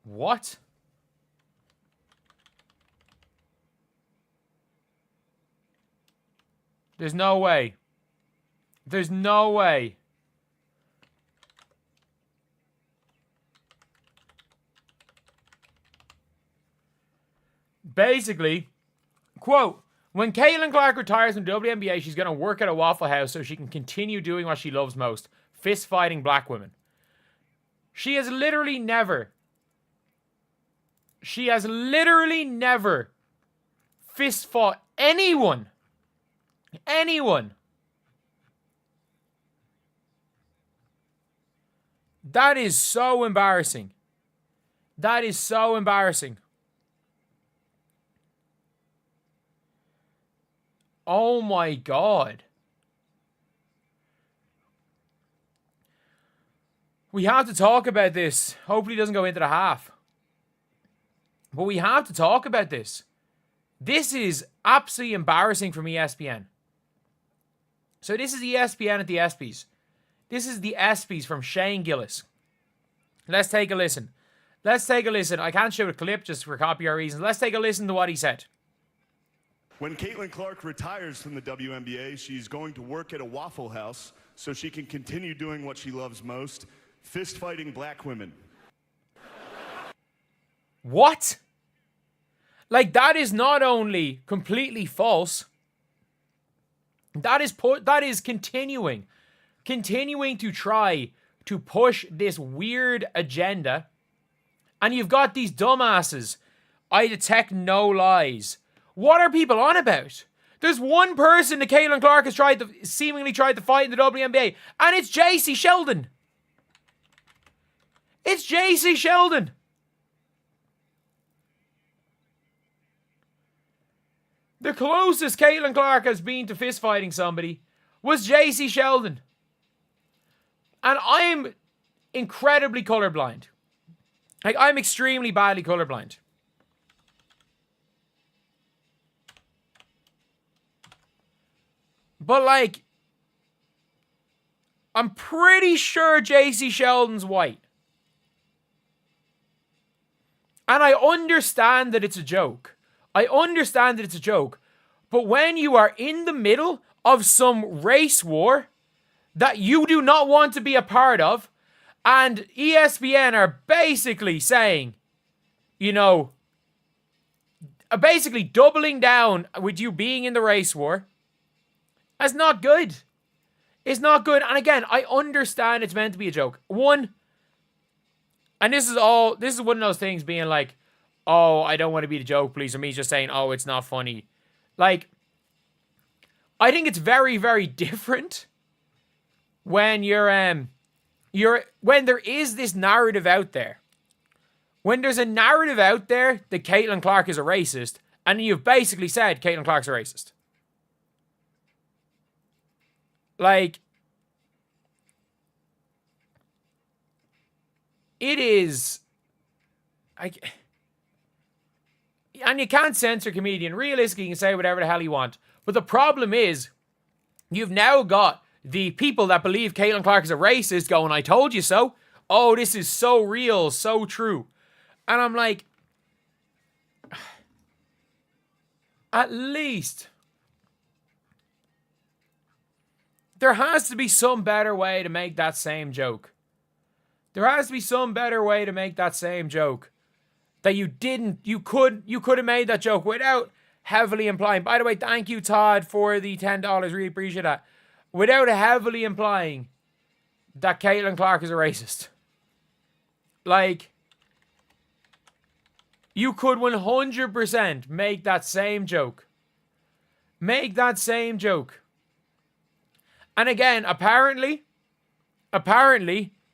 What? There's no way. There's no way. Basically, quote, when Caitlin Clark retires from WNBA, she's going to work at a Waffle House so she can continue doing what she loves most, fist fighting black women. She has literally never fist fought anyone. Anyone. That is so embarrassing. That is so embarrassing. Oh my God. We have to talk about this. Hopefully it doesn't go into the half. But we have to talk about this. This is absolutely embarrassing from ESPN. So this is ESPN at the ESPYs. This is the ESPYs from Shane Gillis. Let's take a listen. I can't show a clip just for copyright reasons. Let's take a listen to what he said. When Caitlin Clark retires from the WNBA, she's going to work at a Waffle House so she can continue doing what she loves most, fist-fighting black women. What? Like, that is not only completely false, that is continuing to try to push this weird agenda. And you've got these dumbasses. I detect no lies. What are people on about? There's one person that Caitlin Clark has seemingly tried to fight in the WNBA, and it's JC Sheldon. It's JC Sheldon. The closest Caitlin Clark has been to fist fighting somebody was JC Sheldon. And I'm incredibly colorblind. Like, I'm extremely badly colorblind. But, like, I'm pretty sure JC Sheldon's white. And I understand that it's a joke. But when you are in the middle of some race war that you do not want to be a part of, and ESPN are basically saying, you know, basically doubling down with you being in the race war, that's not good. It's not good. And again, I understand it's meant to be a joke. One, and this is one of those things being like, oh, I don't want to be the joke, please. Or me just saying, oh, it's not funny. Like, I think it's very, very different when when there is this narrative out there. When there's a narrative out there that Caitlin Clark is a racist, and you've basically said Caitlin Clark's a racist. Like, it is, like, and you can't censor a comedian. Realistically, you can say whatever the hell you want. But the problem is, you've now got the people that believe Caitlin Clark is a racist going, I told you so. Oh, this is so real, so true. And I'm like, at least there has to be some better way to make that same joke. There has to be some better way to make that same joke. That you could have made that joke without heavily implying. By the way, thank you, Todd, for the $10. Really appreciate that. Without heavily implying that Caitlin Clark is a racist. Like, you could 100% make that same joke. Make that same joke. And again, apparently,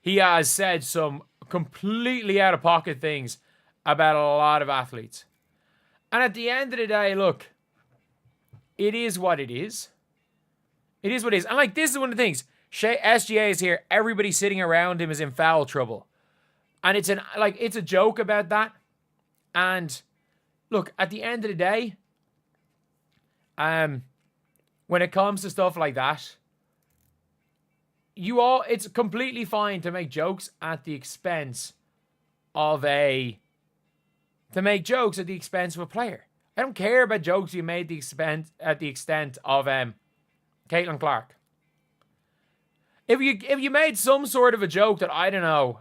he has said some completely out of pocket things about a lot of athletes. And at the end of the day, look, it is what it is. It is what it is. And like, this is one of the things. SGA is here. Everybody sitting around him is in foul trouble. And it's a joke about that. And look, at the end of the day, when it comes to stuff like that, it's completely fine to make jokes at the expense of a player. I don't care about jokes you made at the extent of Caitlin Clark. If you made some sort of a joke that, I don't know,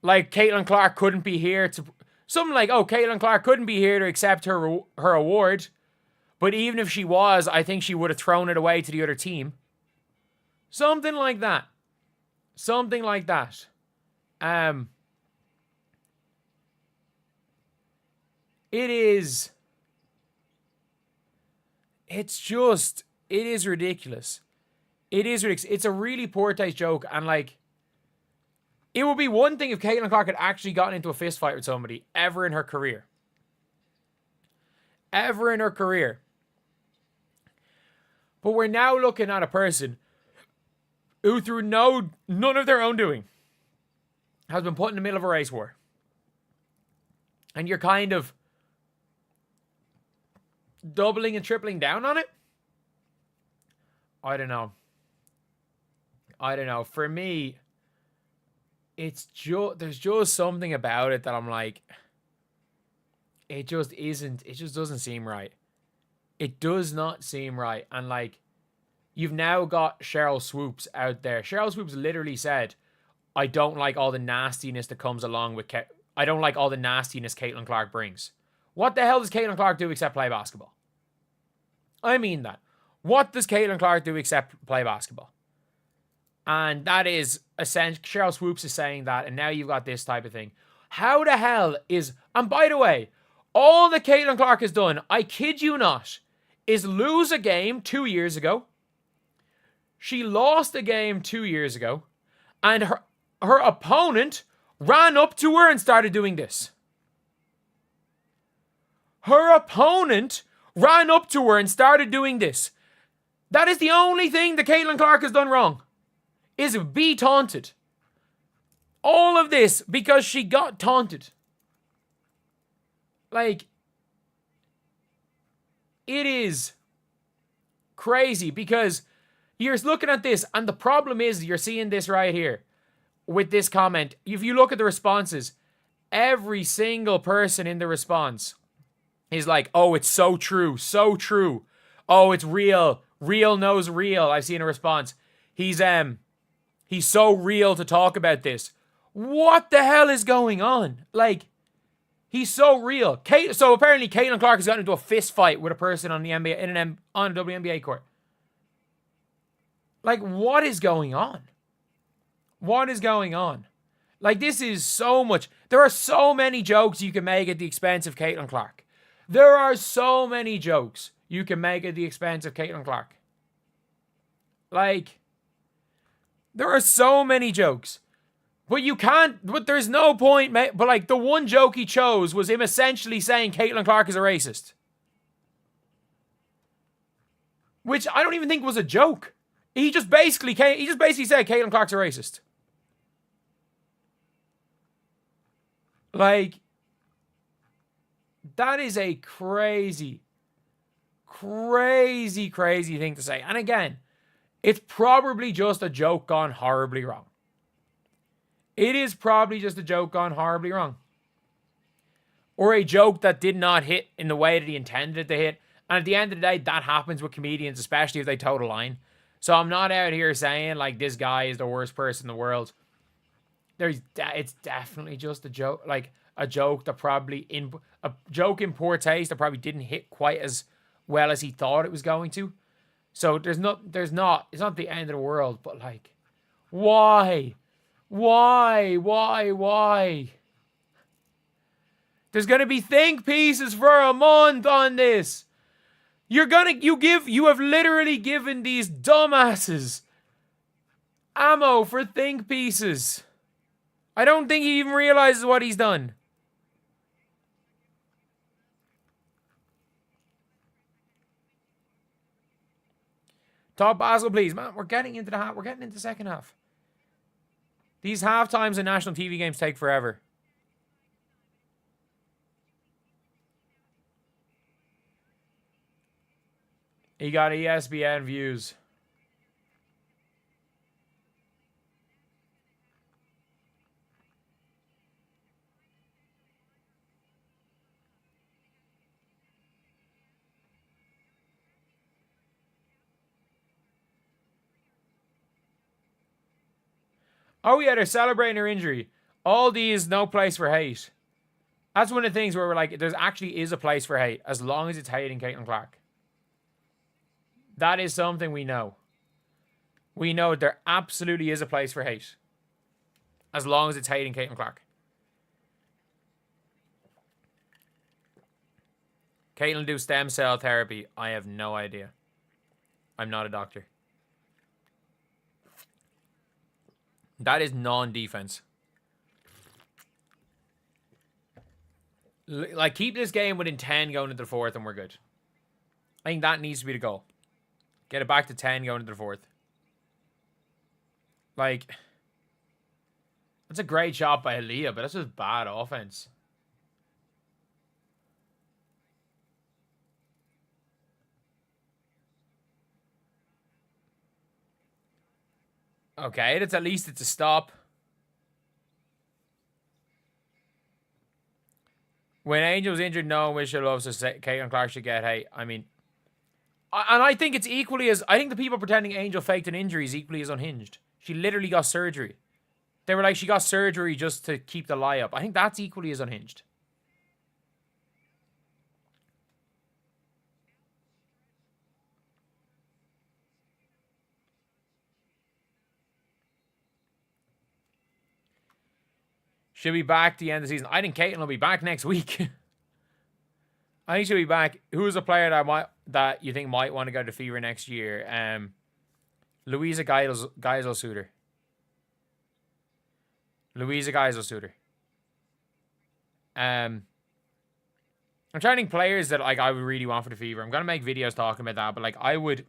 like Caitlin Clark couldn't be here to, something like, oh, Caitlin Clark couldn't be here to accept her award, but even if she was, I think she would have thrown it away to the other team. Something like that. It is ridiculous. It's a really poor taste joke. And like, it would be one thing if Caitlin Clark had actually gotten into a fist fight with somebody ever in her career. But we're now looking at a person who, through none of their own doing, has been put in the middle of a race war. And you're kind of doubling and tripling down on it. I don't know. For me, it's just, there's just something about it that I'm like, it just isn't, it just doesn't seem right. It does not seem right. And like, you've now got Cheryl Swoops out there. Cheryl Swoops literally said, I don't like all the nastiness that comes along with, I don't like all the nastiness Caitlin Clark brings. What the hell does Caitlin Clark do except play basketball? I mean that. What does Caitlin Clark do except play basketball? And that is essential. Cheryl Swoops is saying that, and now you've got this type of thing. How the hell is... And by the way, all that Caitlin Clark has done, I kid you not, is lose a game 2 years ago. She lost a game 2 years ago, and her opponent ran up to her and started doing this. Her opponent ran up to her and started doing this. That is the only thing that Caitlin Clark has done wrong, is be taunted. All of this because she got taunted. Like, it is crazy because you're looking at this, and the problem is you're seeing this right here with this comment. If you look at the responses, every single person in the response is like, oh, it's so true, so true. Oh, it's real. Real knows real. I've seen a response. He's so real to talk about this. What the hell is going on? Like, he's so real. So apparently Caitlin Clark has gotten into a fist fight with a person on the NBA on a WNBA court. Like, what is going on? What is going on? Like, this is so much. There are so many jokes you can make at the expense of Caitlin Clark. There are so many jokes you can make at the expense of Caitlin Clark. Like, there are so many jokes. But you can't, but there's no point, but like, the one joke he chose was him essentially saying Caitlin Clark is a racist. Which I don't even think was a joke. He just basically said Caitlin Clark's a racist. Like, that is a crazy, crazy, crazy thing to say. And again, it's probably just a joke gone horribly wrong. It is probably just a joke gone horribly wrong. Or a joke that did not hit in the way that he intended it to hit. And at the end of the day, that happens with comedians, especially if they toe the line. So I'm not out here saying, like, this guy is the worst person in the world. It's definitely just a joke. Like, a joke that probably... a joke in poor taste that probably didn't hit quite as well as he thought it was going to. So it's not the end of the world, but, like, why? Why? There's going to be think pieces for a month on this. You have literally given these dumbasses ammo for think pieces. I don't think he even realizes what he's done. Top Basel, please. Man, we're getting into the second half. These half times in national TV games take forever. He got ESPN views. Oh yeah, they're celebrating her injury. All these, no place for hate. That's one of the things where we're like, there's actually is a place for hate, as long as it's hating Caitlin Clark. That is something we know. We know there absolutely is a place for hate, as long as it's hating Caitlin Clark. Caitlin do stem cell therapy. I have no idea. I'm not a doctor. That is non-defense. Like, keep this game within 10 going into the fourth and we're good. I think that needs to be the goal. Get it back to 10 going into the fourth. Like, that's a great shot by Aaliyah, but that's just bad offense. Okay, at least it's a stop. When Angel's injured, no one wish her love, so Caitlin Clark should get hate. I mean, and I think it's equally as... I think the people pretending Angel faked an injury is equally as unhinged. She literally got surgery. They were like, she got surgery just to keep the lie up. I think that's equally as unhinged. She'll be back the end of the season. I think Caitlin will be back next week. I think she'll be back. Who's a player that you think might want to go to Fever next year? Louisa Geisel-Suter. Louisa Geisel-Suter. I'm trying to think players that like I would really want for the Fever. I'm gonna make videos talking about that, but like I would,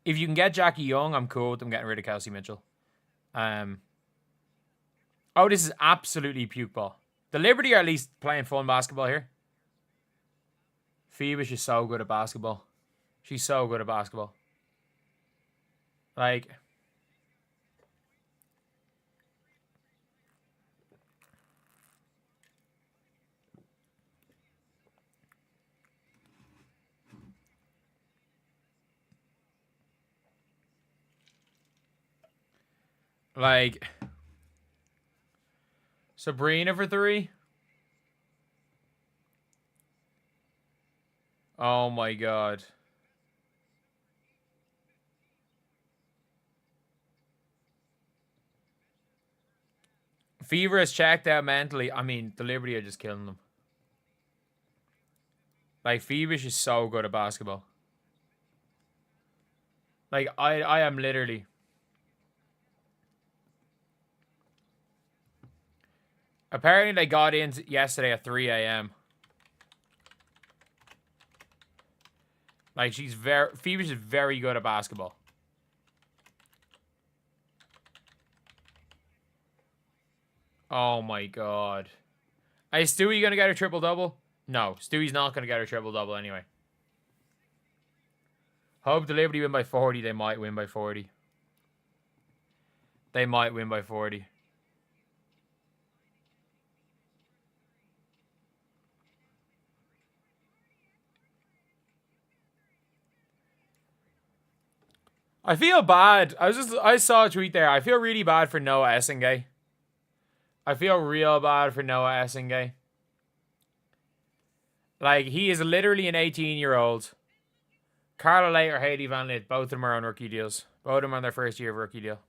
if you can get Jackie Young, I'm cool with them getting rid of Kelsey Mitchell. Oh, this is absolutely puke ball. The Liberty are at least playing fun basketball here. Phoebe, she's so good at basketball. She's so good at basketball. Like... Sabrina for 3. Oh my god. Fever is checked out mentally. I mean, the Liberty are just killing them. Like, Phoebus is so good at basketball. Like, I am literally... Apparently, they got in yesterday at 3 a.m. Like, Phoebus is very good at basketball. Oh my god. Is Stewie gonna get a triple-double? No, Stewie's not gonna get a triple-double anyway. Hope the Liberty win by 40. They might win by 40. They might win by 40. I feel bad. I saw a tweet there. I feel really bad for Noah Essengay. I feel real bad for Noah Essengay. Like, he is literally an 18-year-old. Carla Late or Hayley Van Lith, both of them are on rookie deals. Both of them are on their first year of rookie deal.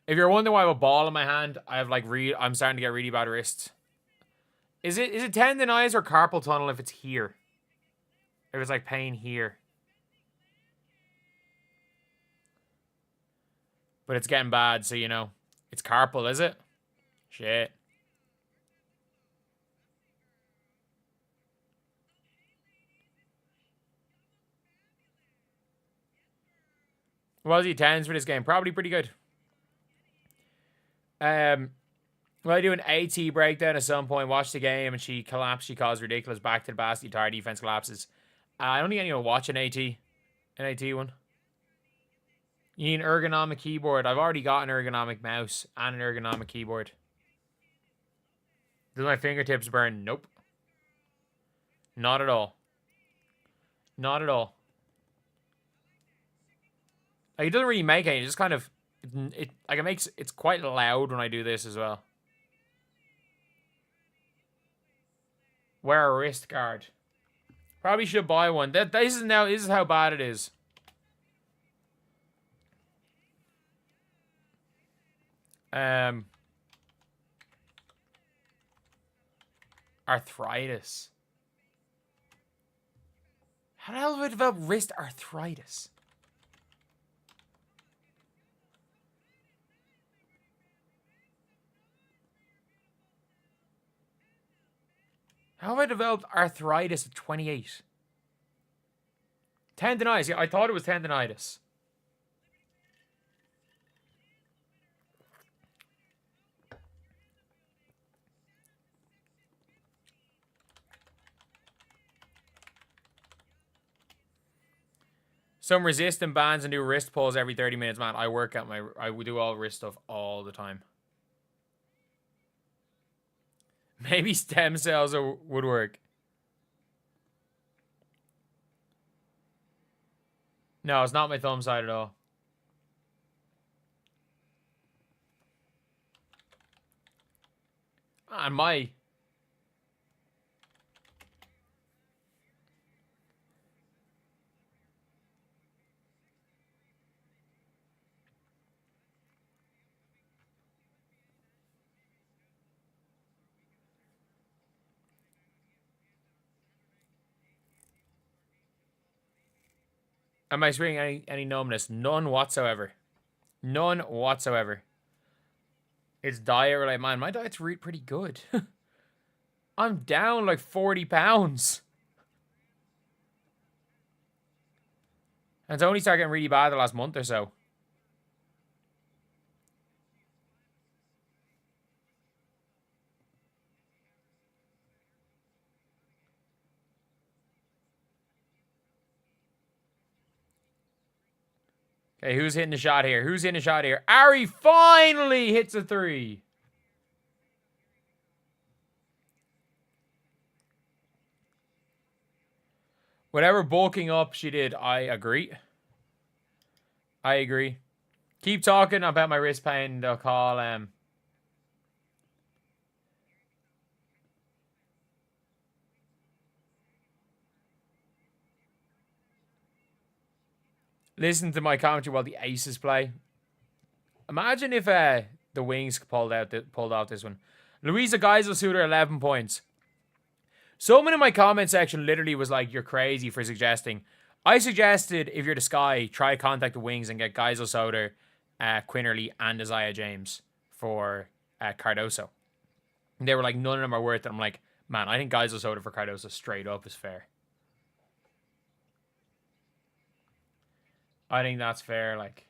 If you're wondering why I have a ball in my hand, I'm starting to get really bad wrists. Is it tendonitis or carpal tunnel if it's here? If it's like pain here. But it's getting bad, so you know. It's carpal, is it? Shit. What was he 10s for this game? Probably pretty good. Well, I do an AT breakdown at some point, watch the game, and she collapsed. She caused ridiculous back to the basket. Entire defense collapses. I don't think anyone will watch an AT one. You need an ergonomic keyboard. I've already got an ergonomic mouse and an ergonomic keyboard. Do my fingertips burn? Nope. Not at all. Not at all. Like, it doesn't really make any. It just kind of... It's quite loud when I do this as well. Wear a wrist guard. Probably should buy one. This is how bad it is. Arthritis. How the hell do I develop wrist arthritis? How have I developed arthritis at 28? Tendonitis. Yeah, I thought it was tendonitis. Some resistant bands and do wrist pulls every 30 minutes, man. I would do all wrist stuff all the time. Maybe stem cells would work. No, it's not my thumb side at all. And my... Am I experiencing any numbness? None whatsoever. None whatsoever. It's diet related. Man, my diet's pretty good. I'm down like 40 pounds. And it's only started getting really bad the last month or so. Okay, who's hitting the shot here? Who's hitting the shot here? Ari finally hits a three. Whatever bulking up she did, I agree. I agree. Keep talking about my wrist pain. They'll call listen to my commentary while the Aces play. Imagine if the Wings pulled off this one. Louisa Geiselsuter, 11 points. Someone in my comment section literally was like, "You're crazy for suggesting." I suggested if you're the Sky, try to contact the Wings and get Geiselsuter, Quinnerly, and Isaiah James for Cardoso. And they were like, none of them are worth it. I'm like, man, I think Geiselsuter for Cardoso straight up is fair. I think that's fair, like.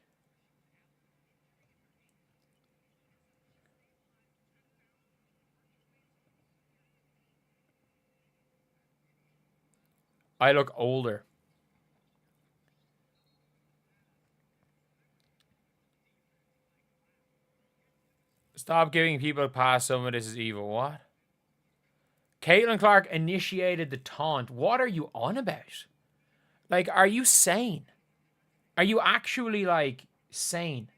I look older. Stop giving people a pass. Some of this is evil. What? Caitlin Clark initiated the taunt. What are you on about? Like, are you sane? Are you actually, like, sane?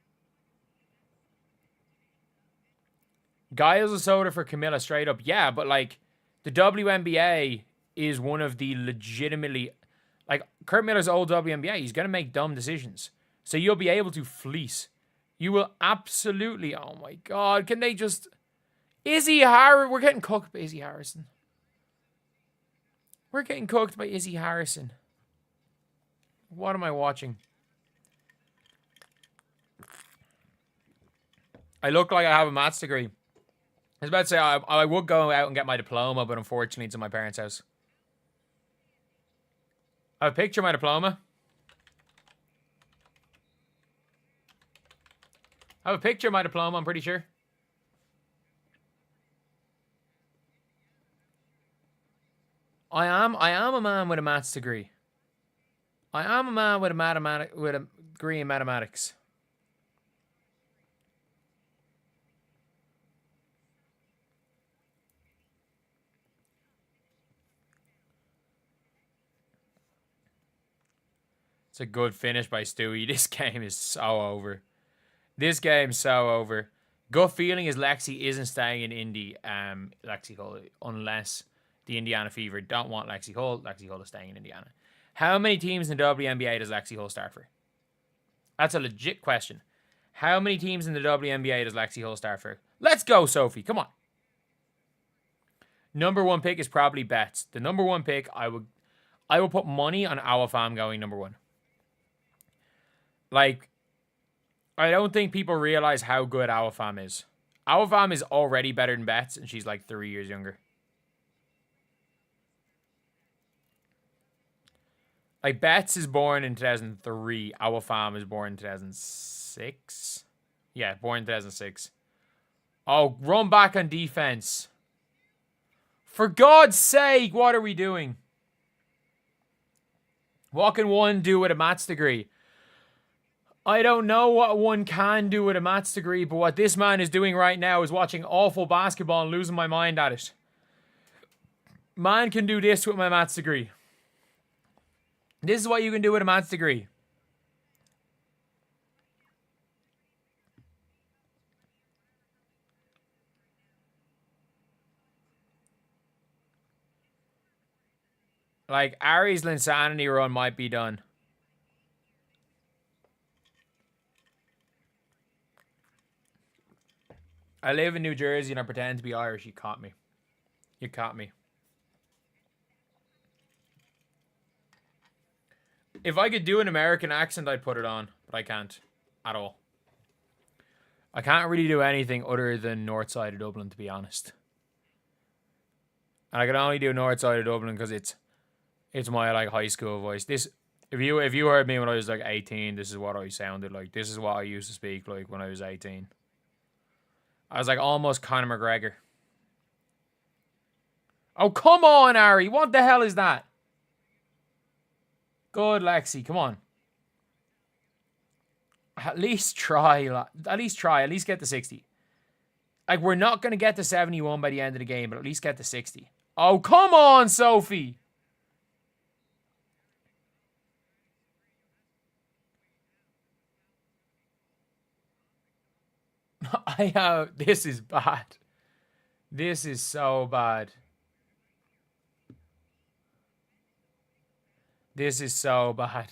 Giles a soda for Camilla straight up. Yeah, but, like, the WNBA is one of the legitimately... Like, Kurt Miller's old WNBA. He's going to make dumb decisions. So you'll be able to fleece. You will absolutely... Oh, my God. Can they just... Izzy Harrison. We're getting cooked by Izzy Harrison. We're getting cooked by Izzy Harrison. What am I watching? I look like I have a maths degree. I was about to say I would go out and get my diploma, but unfortunately it's in my parents' house. I have a picture of my diploma. I have a picture of my diploma, I'm pretty sure. I am a man with a maths degree. I am a man with a degree in mathematics. It's a good finish by Stewie. This game is so over. This game's so over. Gut feeling is Lexi isn't staying in Indy, Lexi Hull, unless the Indiana Fever don't want Lexi Hull. Lexi Hull is staying in Indiana. How many teams in the WNBA does Lexi Hull start for? That's a legit question. How many teams in the WNBA does Lexi Hull start for? Let's go, Sophie. Come on. Number one pick is probably Betts. The number one pick, I will put money on Awafam going number one. Like, I don't think people realize how good Awafam is. Awafam is already better than Betts, and she's like 3 years younger. Like, Betts is born in 2003. Awafam is born in 2006. Yeah, born in 2006. Oh, run back on defense. For God's sake, what are we doing? What can one do with a maths degree? I don't know what one can do with a maths degree, but what this man is doing right now is watching awful basketball and losing my mind at it. Man can do this with my maths degree. This is what you can do with a maths degree. Like, Ari's Linsanity run might be done. I live in New Jersey and I pretend to be Irish. You caught me. You caught me. If I could do an American accent, I'd put it on. But I can't. At all. I can't really do anything other than north side of Dublin, to be honest. And I can only do north side of Dublin because it's my like high school voice. This if you heard me when I was like 18, this is what I sounded like. This is what I used to speak like when I was 18. I was like almost Conor McGregor. Oh, come on, Ari. What the hell is that? Good, Lexi. Come on. At least try. At least try. At least get to 60. Like, we're not going to get to 71 by the end of the game, but at least get to 60. Oh, come on, Sophie. This is bad. This is so bad. This is so bad.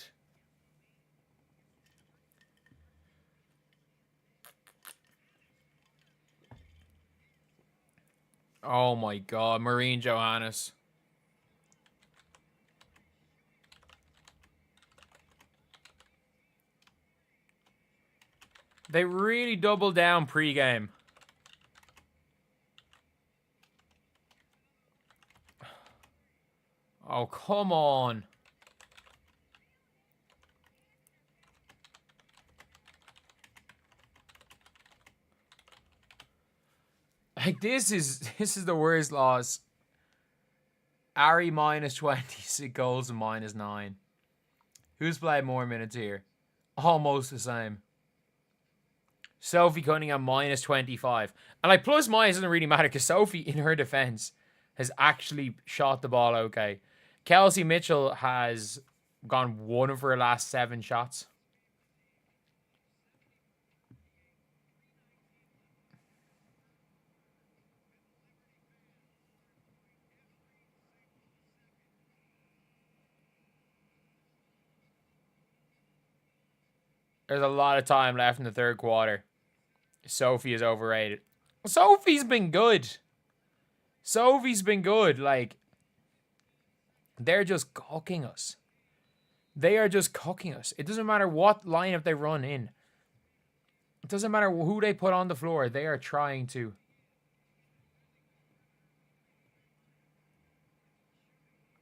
Oh my God, Maureen Johannes. They really doubled down pregame. Oh, come on. Like, this is the worst loss. Ari minus 20 goals and minus 9. Who's played more minutes here? Almost the same. Sophie Cunningham minus 25. And like, plus minus doesn't really matter because Sophie, in her defense, has actually shot the ball okay. Kelsey Mitchell has gone 1 of her last 7 shots. There's a lot of time left in the third quarter. Sophie is overrated. Sophie's been good. Sophie's been good. Like, they're just cooking us. They are just cooking us. It doesn't matter what lineup they run in. It doesn't matter who they put on the floor. They are trying to.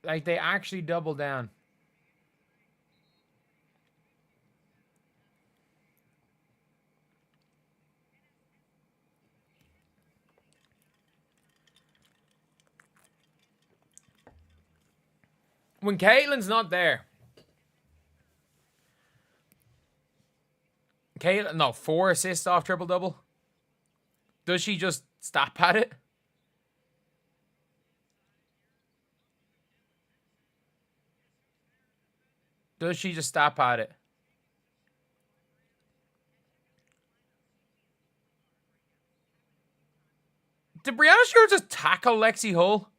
Like, they actually double down. When Caitlin's not there. Caitlin, no, 4 assists off triple-double. Does she just stop at it? Does she just stop at it? Did Breanna Steward just tackle Lexi Hull?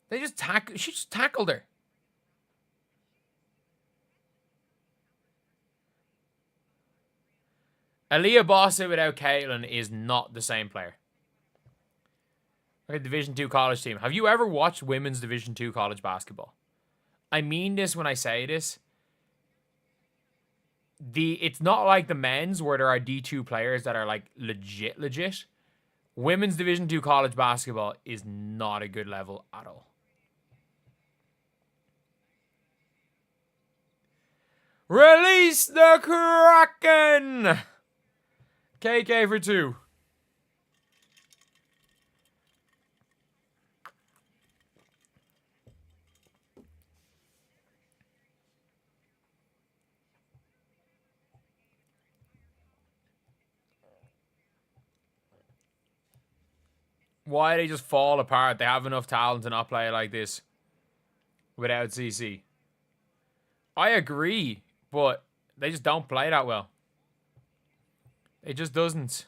They just she just tackled her. Aaliyah Bossett without Caitlin is not the same player. Like a Division II college team. Have you ever watched women's Division II college basketball? I mean this when I say this. It's not like the men's where there are D2 players that are like legit. Women's Division II college basketball is not a good level at all. Release the Kraken! KK for 2. why they just fall apart. They have enough talent to not play like this without CC. I agree, but they just don't play that well. It just doesn't.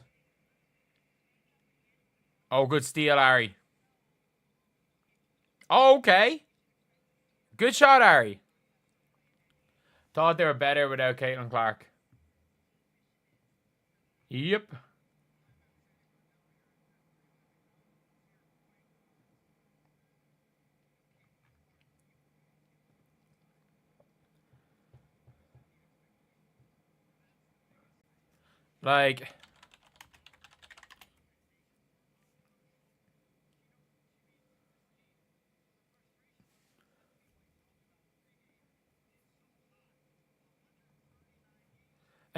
Oh, good steal, Ari. Oh, okay. Good shot, Ari. Thought they were better without Caitlin Clark. Yep. Like,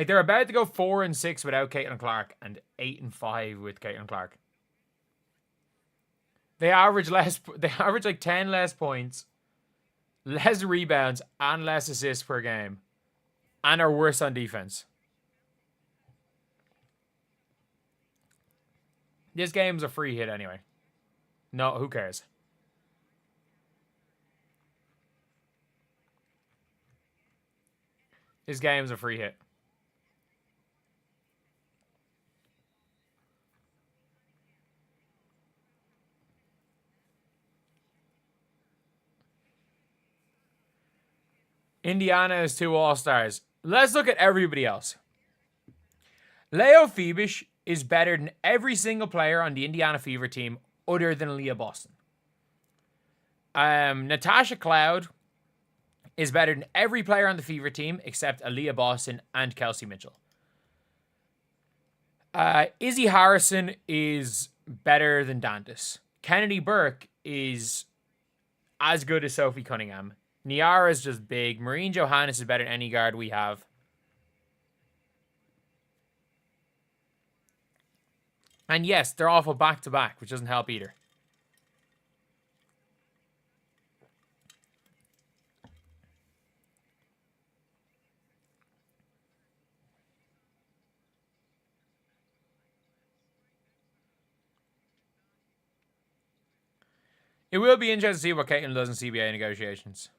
they're about to go 4-6 without Caitlin Clark and 8-5 with Caitlin Clark. They average less. They average like 10 less points, less rebounds, and less assists per game, and are worse on defense. This game's a free hit anyway. No, who cares? This game's a free hit. Indiana has 2 All-Stars. Let's look at everybody else. Leo Phoebish is better than every single player on the Indiana Fever team other than Leah Boston. Natasha Cloud is better than every player on the Fever team except Aaliyah Boston and Kelsey Mitchell. Izzy Harrison is better than Dantas. Kennedy Burke is as good as Sophie Cunningham. Niara is just big. Maureen Johannes is better than any guard we have. And yes, they're awful back-to-back, which doesn't help either. It will be interesting to see what Caitlin does in CBA negotiations.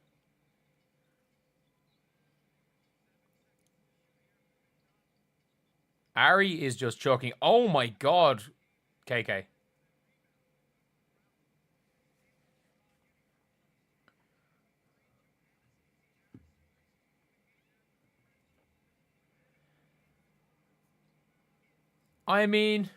Ari is just choking. Oh my god, KK. I mean,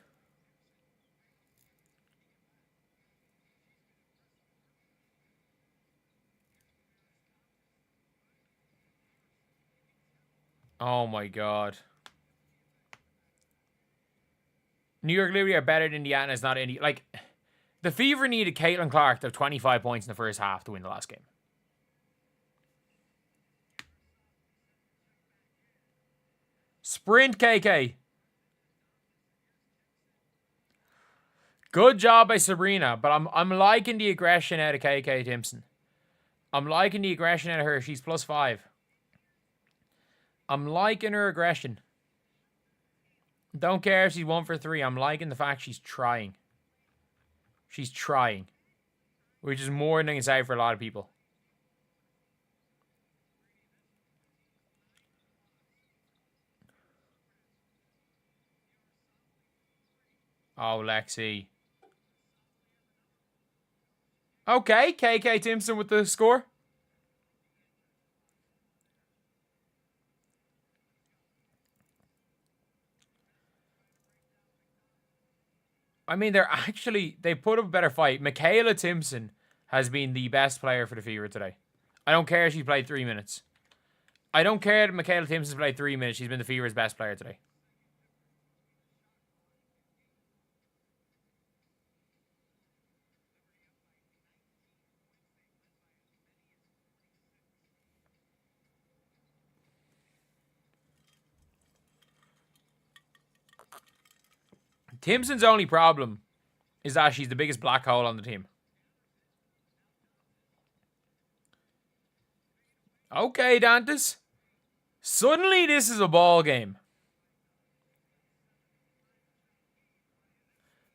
oh my god. New York Liberty are better than Indiana. It's not any like the Fever needed Caitlin Clark to have 25 points in the first half to win the last game. Sprint, KK. Good job by Sabrina, but I'm liking the aggression out of KK Timpson. I'm liking the aggression out of her. She's +5. I'm liking her aggression. Don't care if she's 1 for 3. I'm liking the fact she's trying. She's trying. Which is more than exciting for a lot of people. Oh, Lexi. Okay, KK Timpson with the score. I mean, they put up a better fight. Michaela Timpson has been the best player for the Fever today. I don't care if she played 3 minutes. I don't care that Michaela Timpson's played 3 minutes. She's been the Fever's best player today. Timpson's only problem is that she's the biggest black hole on the team. Okay, Dantas. Suddenly this is a ball game.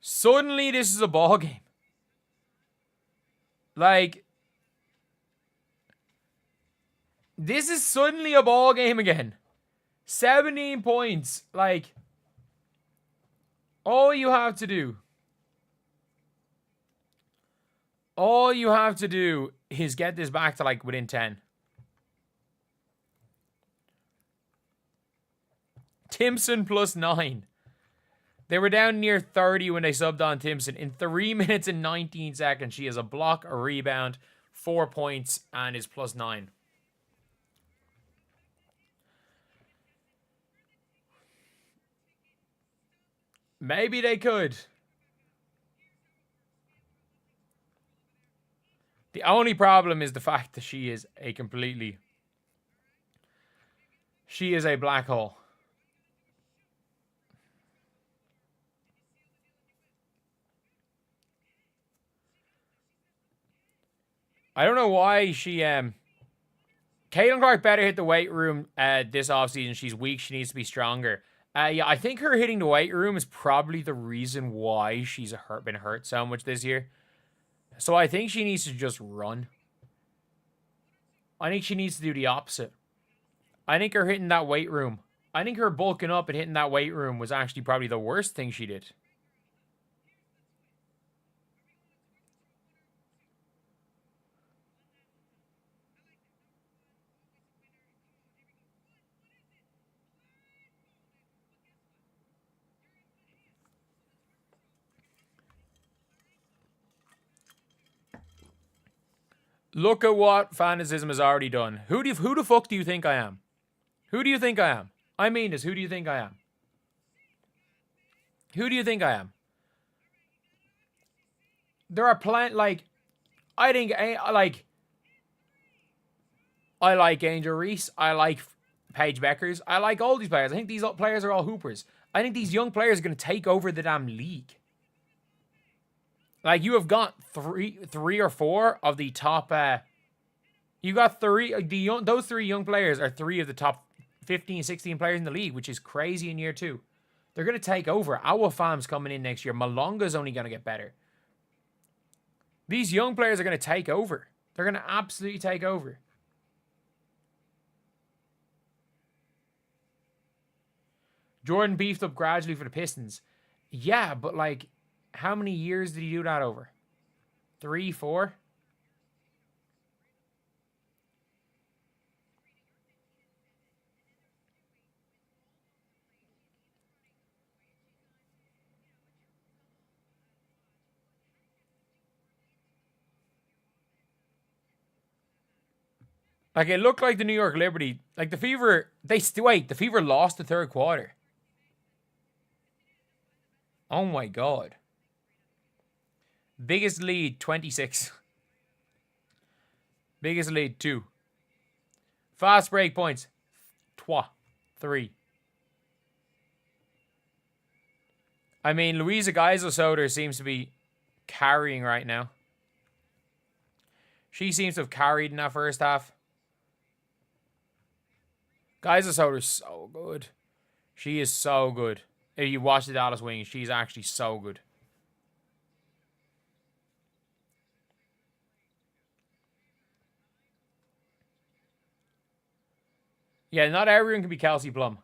Suddenly, this is a ball game. Like, this is suddenly a ball game again. 17 points. Like, all you have to do is get this back to, like, within 10. Timpson plus 9. They were down near 30 when they subbed on Timpson. In 3 minutes and 19 seconds, she has a block, a rebound, 4 points, and is plus 9. Maybe they could. The only problem is the fact that she is a black hole. I don't know why she, Caitlin Clark better hit the weight room this offseason. She's weak. She needs to be stronger. Yeah, I think her hitting the weight room is probably the reason why she's been hurt so much this year. So I think she needs to just run. I think she needs to do the opposite. I think her hitting that weight room. I think her bulking up and hitting that weight room was actually probably the worst thing she did. Look at what fanaticism has already done. Who the fuck do you think I am? Who do you think I am? I mean this. Who do you think I am? Who do you think I am? There are plenty, like, I like Angel Reese. I like Paige Bueckers. I like all these players. I think these players are all hoopers. I think these young players are going to take over the damn league. Like, you have got three or four of the top. You got those 3 young players are 3 of the top 15, 16 players in the league, which is crazy in year 2. They're going to take over. Our Fam's coming in next year. Malonga's only going to get better. These young players are going to take over. They're going to absolutely take over. Jordan beefed up gradually for the Pistons. Yeah, but, like, how many years did he do that over? 3, 4? Like, it looked like the New York Liberty, like the Fever, the Fever lost the third quarter. Oh my God. Biggest lead, 26. Biggest lead, 2. Fast break points, 3. I mean, Louisa Geisel-Soder seems to be carrying right now. She seems to have carried in that first half. Geisel-Soder is so good. She is so good. If you watch the Dallas Wings, she's actually so good. Yeah, not everyone can be Kelsey Plum.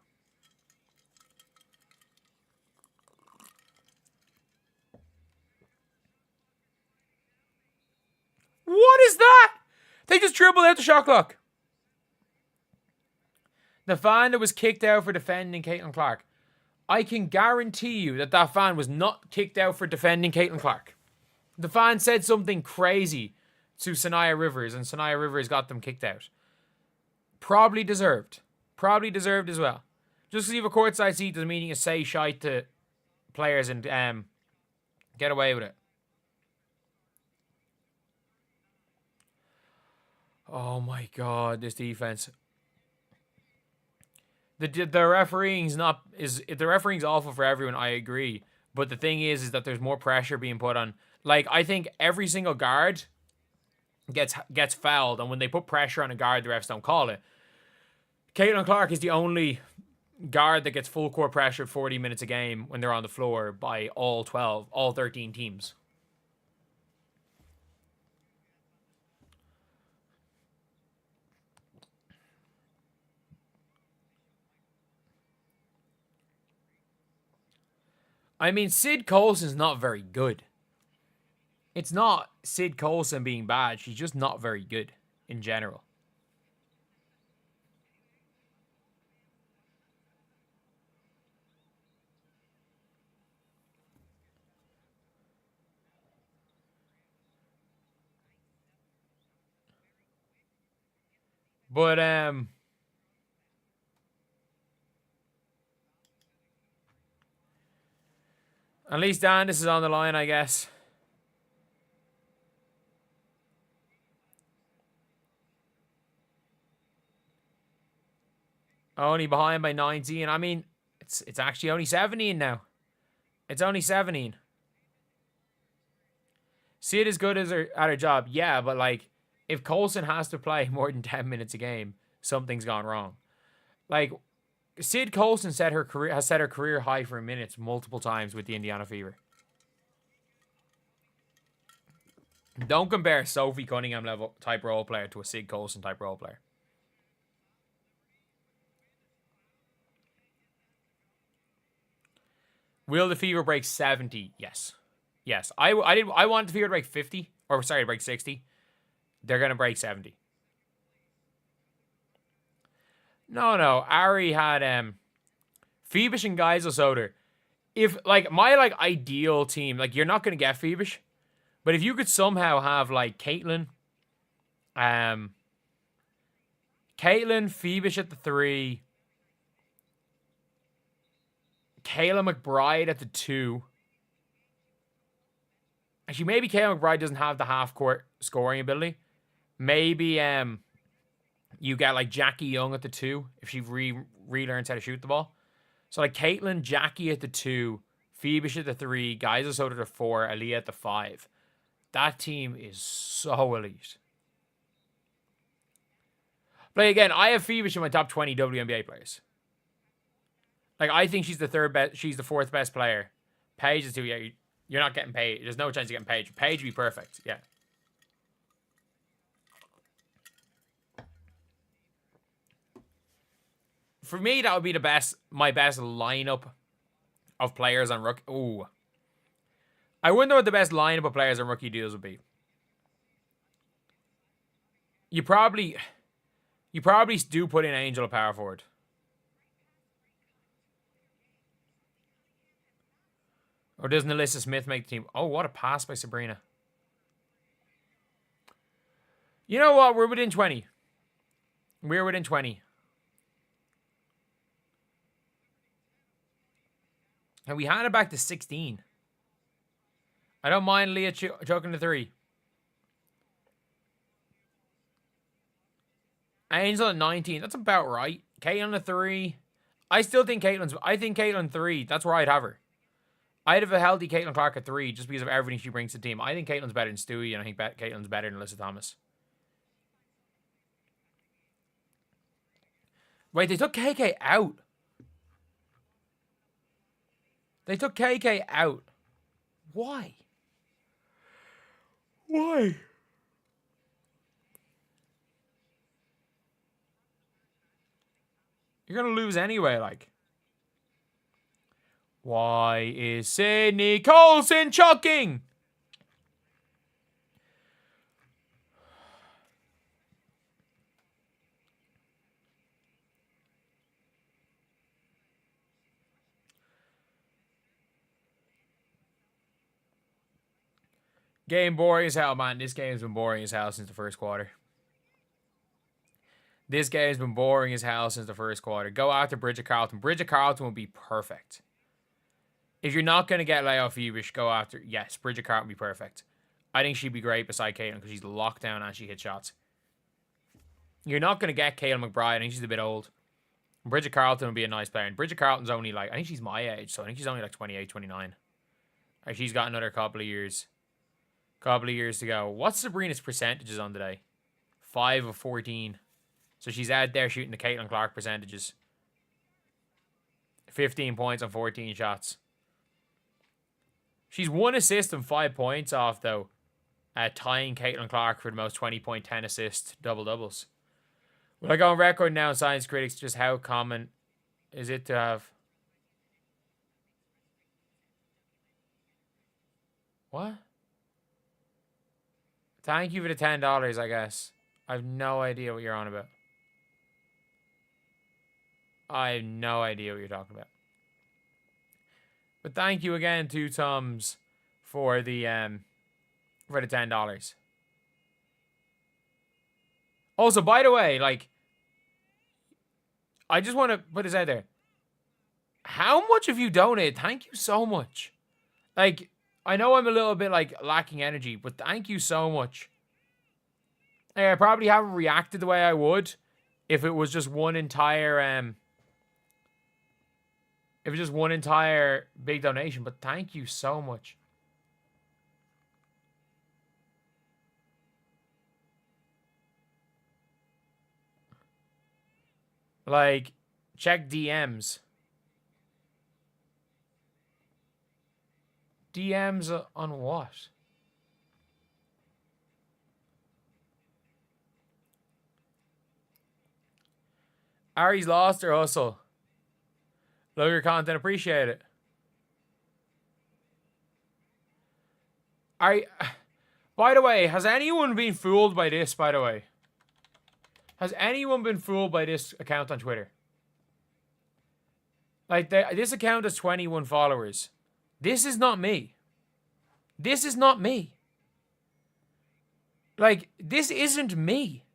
What is that? They just dribbled out the shot clock. The fan that was kicked out for defending Caitlin Clark. I can guarantee you that that fan was not kicked out for defending Caitlin Clark. The fan said something crazy to Sanaya Rivers, and Sanaya Rivers got them kicked out. Probably deserved. Probably deserved as well. Just because you have a courtside seat doesn't mean you can say shite to players and get away with it. Oh my God, this defense. The refereeing's the refereeing's awful for everyone, I agree. But the thing is that there's more pressure being put on. Like, I think every single guard gets fouled, and when they put pressure on a guard, the refs don't call it. Caitlin Clark is the only guard that gets full court pressure 40 minutes a game when they're on the floor by all 13 teams. I mean, Sid Colson's not very good. It's not Sid Colson being bad. She's just not very good in general. But, at least Dan, this is on the line, I guess. Only behind by 19. I mean, it's actually only 17 now. It's only 17. Sid is good at her job, yeah, but like, if Colson has to play more than 10 minutes a game, something's gone wrong. Like, Sid Colson has set her career high for minutes multiple times with the Indiana Fever. Don't compare Sophie Cunningham level type role player to a Sid Colson type role player. Will the Fever break 70? Yes. Yes. I want the Fever to break 50. Or, sorry, to break 60. They're going to break 70. No. Ari had Phoebish and Geisel-Soder. If, like, my, like, ideal team, like, you're not going to get Phoebish. But if you could somehow have, like, Caitlin, Phoebish at the 3, Kayla McBride at the 2. Actually, maybe Kayla McBride doesn't have the half-court scoring ability. Maybe you get, like, Jackie Young at the 2 if she relearns how to shoot the ball. So, like, Caitlin, Jackie at the 2, Phoebish at the 3, Geisel-Soder at the 4, Aaliyah at the 5. That team is so elite. But again, I have Phoebish in my top 20 WNBA players. Like, I think she's the third best. She's the fourth best player. Paige is 2. Yeah, you're not getting Paige. There's no chance of getting Paige. Paige would be perfect. Yeah. For me, that would be my best lineup of players on rookie. Ooh. I wonder what the best lineup of players on rookie deals would be. You probably do put in Angel at power forward. Or doesn't Alyssa Smith make the team? Oh, what a pass by Sabrina. You know what? We're within 20. We're within 20. And we had it back to 16. I don't mind Leah choking the 3. Angel at 19. That's about right. Caitlin at 3. I think Caitlin 3. That's where I'd have her. I'd have a healthy Caitlin Clark at 3 just because of everything she brings to the team. I think Caitlin's better than Stewie, and I think Caitlin's better than Alyssa Thomas. Wait, they took KK out. They took KK out. Why? Why? You're going to lose anyway, like. Why is Sydney Colson chucking? Game boring as hell, man. This game's been boring as hell since the first quarter. This game's been boring as hell since the first quarter. Go after Bridget Carlton. Bridget Carlton will be perfect. If you're not going to get Leo Phoebish, go after... Yes, Bridget Carlton will be perfect. I think she'd be great beside Caitlin because she's locked down and she hits shots. You're not going to get Kayla McBride. I think she's a bit old. Bridget Carlton would be a nice player. And Bridget Carlton's only like... I think she's my age, so I think she's only like 28, 29. Like, she's got another couple of years. Couple of years to go. What's Sabrina's percentages on today? 5 of 14. So she's out there shooting the Caitlin Clark percentages. 15 points on 14 shots. She's 1 assist and 5 points off, though, tying Caitlin Clark for the most 20.10 assist double-doubles. Will I go on record now, science critics, just how common is it to have... What? Thank you for the $10, I guess. I have no idea what you're on about. I have no idea what you're talking about. But thank you again, Two Tums, for the $10. Also, by the way, like, I just want to put this out there. How much have you donated? Thank you so much. Like, I know I'm a little bit, like, lacking energy, but thank you so much. I probably haven't reacted the way I would if it was just one entire, if it was just one entire big donation, but thank you so much. Like, check DMs. DMs on what? Ari's lost her hustle. Love your content. Appreciate it. By the way, has anyone been fooled by this, by the way? Has anyone been fooled by this account on Twitter? Like, this account has 21 followers. This is not me. This is not me. Like, this isn't me.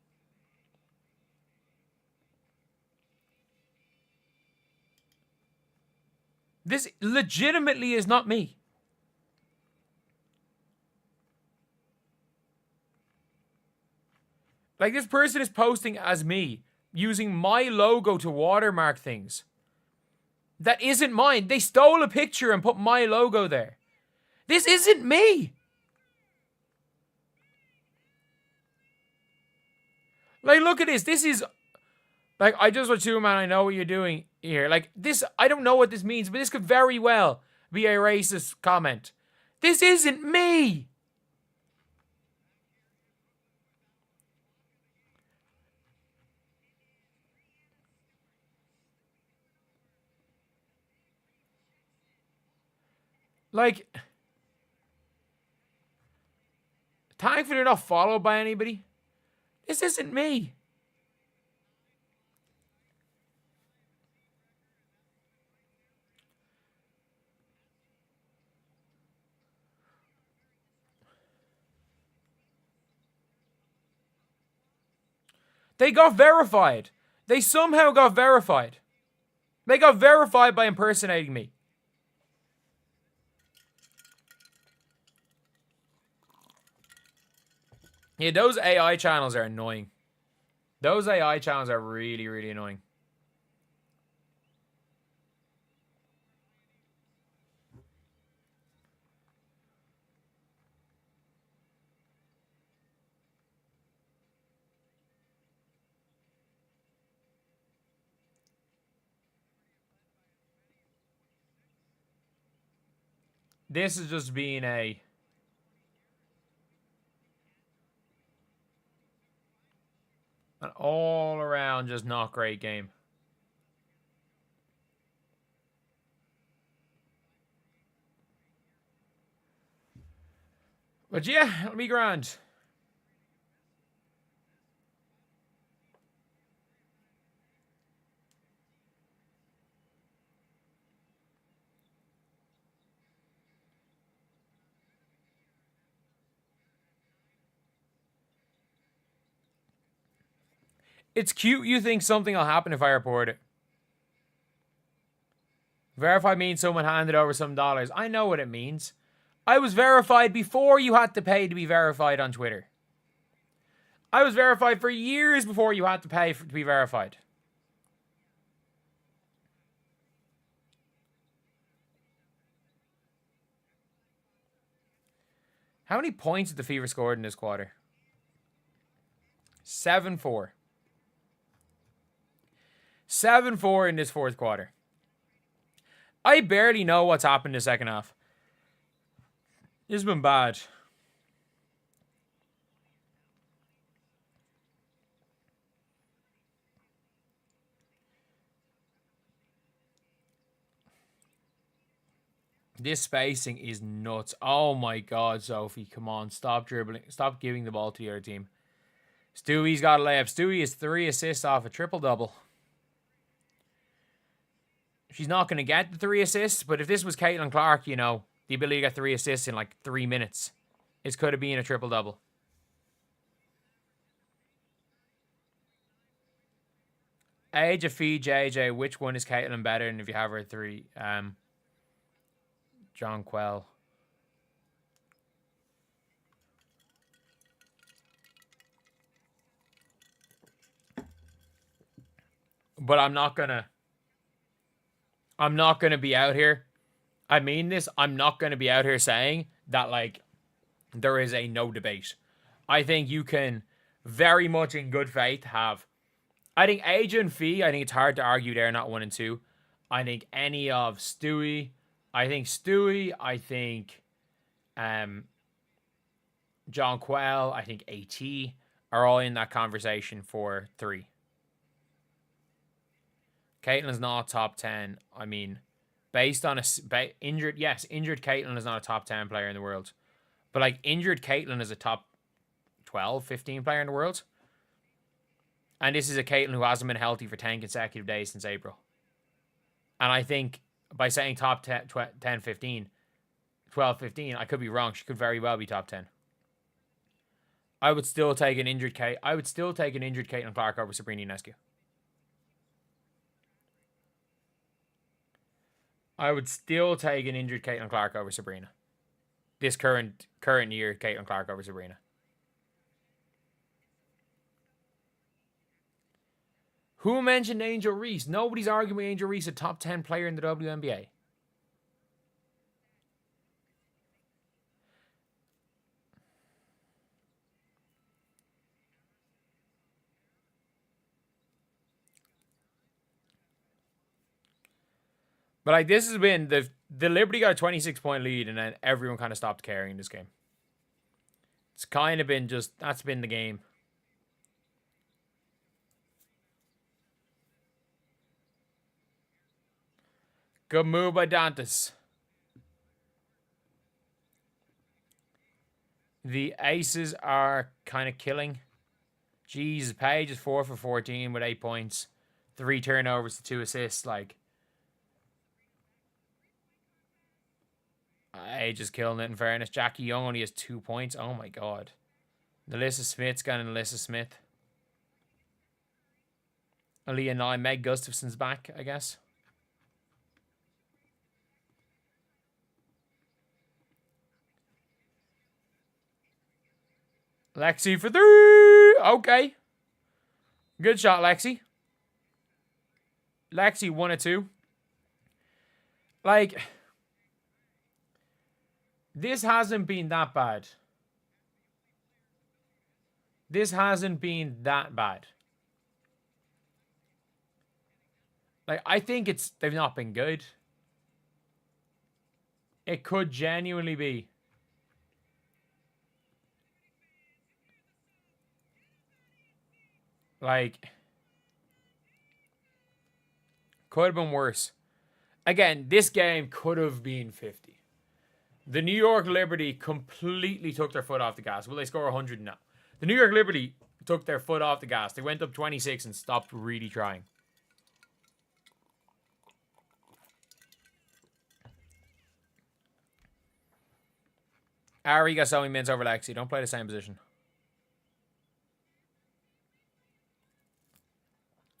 This legitimately is not me. Like, this person is posting as me, using my logo to watermark things. That isn't mine. They stole a picture and put my logo there. This isn't me. Like, look at this. This is... Like, I just watched you, man. I know what you're doing here. Like, this... I don't know what this means, but this could very well be a racist comment. This isn't me. Like, thankfully they're not followed by anybody. This isn't me. They got verified. They somehow got verified. They got verified by impersonating me. Yeah, those AI channels are annoying. Those AI channels are really, really annoying. This is just being an all-around just not great game. But yeah, it'll be grand. It's cute you think something will happen if I report it. Verified means someone handed over some dollars. I know what it means. I was verified before you had to pay to be verified on Twitter. I was verified for years before you had to pay to be verified. How many points did the Fever scored in this quarter? 7-4. 7-4 in this fourth quarter. I barely know what's happened in the second half. This has been bad. This spacing is nuts. Oh my God, Sophie. Come on. Stop dribbling. Stop giving the ball to the other team. Stewie's got a layup. Stewie is 3 assists off a triple-double. She's not going to get the 3 assists, but if this was Caitlin Clark, you know, the ability to get 3 assists in like 3 minutes, it could have been a triple-double. Age of Fee, JJ, which one is Caitlin better than if you have her at 3? John Quell. But I'm not gonna be out here. I mean this. I'm not gonna be out here saying that like there is a no debate. I think you can very much in good faith have. I think Age and Fee, I think it's hard to argue they're not 1 and 2. I think any of Stewie. I think John Quell, I think AT are all in that conversation for 3. Caitlin's not top 10. I mean, based on injured Caitlin is not a top 10 player in the world. But like injured Caitlin is a top 12, 15 player in the world. And this is a Caitlin who hasn't been healthy for 10 consecutive days since April. And I think by saying top 10, 15, 12, 15, I could be wrong. She could very well be top 10. I would still take an injured Caitlin Clark over Sabrina Ionescu. I would still take an injured Caitlin Clark over Sabrina. This current year, Caitlin Clark over Sabrina. Who mentioned Angel Reese? Nobody's arguing Angel Reese a top 10 player in the WNBA. But like this has been the Liberty got a 26-point lead and then everyone kind of stopped caring in this game. It's kind of been that's been the game. Good move by Dantas. The Aces are kind of killing. Jeez, Paige is 4 for 14 with 8 points. 3 turnovers to 2 assists. Like, Paige is killing it in fairness. Jackie Young only has 2 points. Oh my God. Alyssa Smith's got an Alyssa Smith. Aaliyah 9. Meg Gustafson's back, I guess. Lexi for 3. Okay. Good shot, Lexi. Lexi 1 or 2. Like, this hasn't been that bad. This hasn't been that bad. Like, I think they've not been good. It could genuinely be. Like, could have been worse. Again, this game could have been 50. The New York Liberty completely took their foot off the gas. Will they score 100? No. The New York Liberty took their foot off the gas. They went up 26 and stopped really trying. Ari got so many minutes over Lexi. Don't play the same position.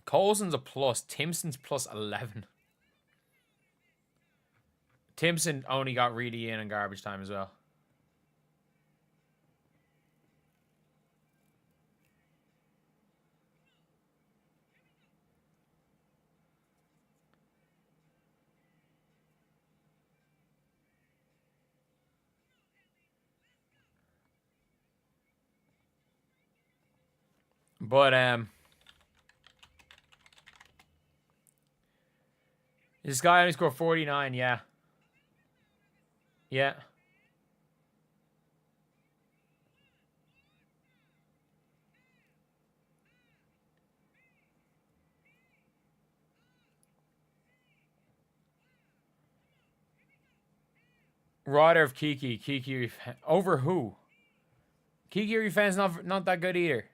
Colson's a plus. Timpson's plus 11. Timpson only got really in garbage time as well. But This guy only scored 49, yeah. Yeah. Rider of Kiki. Kiki over who? Kiki Rifan's not that good either.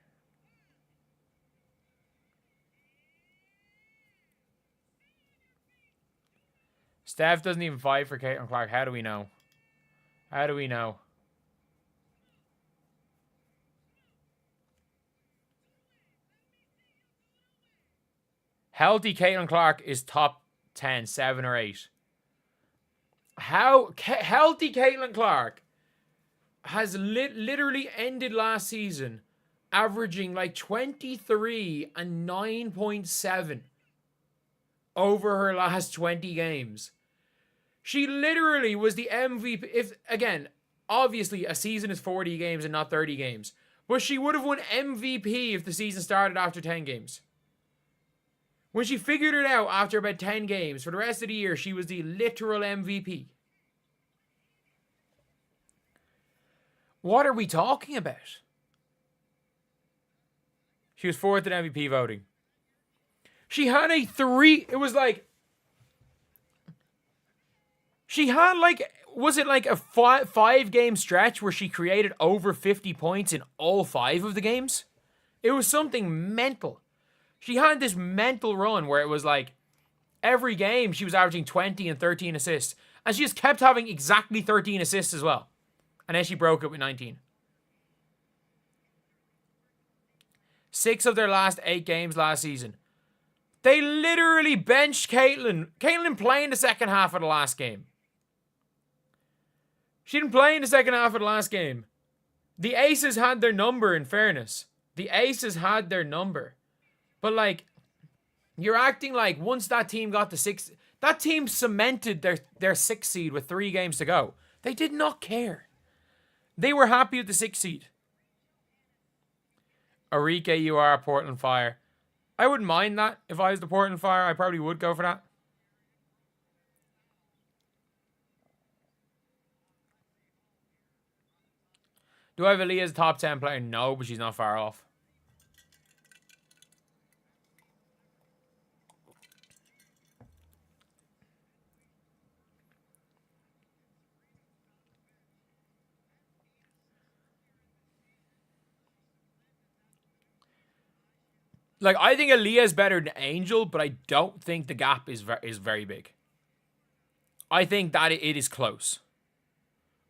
Steph doesn't even fight for Caitlin Clark. How do we know? How do we know? Healthy Caitlin Clark is top 10, 7 or 8. Healthy Caitlin Clark has literally ended last season averaging like 23 and 9.7 over her last 20 games. She literally was the MVP. If, again, obviously a season is 40 games and not 30 games. But she would have won MVP if the season started after 10 games. When she figured it out after about 10 games, for the rest of the year, she was the literal MVP. What are we talking about? She was 4th in MVP voting. She had a 3... It was like... She had like... Was it like a 5-game stretch where she created over 50 points in all 5 of the games? It was something mental. She had this mental run where it was like... Every game she was averaging 20 and 13 assists. And she just kept having exactly 13 assists as well. And then she broke it with 19. 6 of their last 8 games last season. They literally benched Caitlin. Caitlin played in the second half of the last game. She didn't play in the second half of the last game. The Aces had their number, in fairness. The Aces had their number. But, like, you're acting like once that team got to 6... That team cemented their 6th seed with 3 games to go. They did not care. They were happy with the 6th seed. Arike, you are a Portland Fire. I wouldn't mind that. If I was the Portland Fire, I probably would go for that. Do I have Aaliyah as a top 10 player? No, but she's not far off. Like, I think Aaliyah is better than Angel, but I don't think the gap is very big. I think that it is close.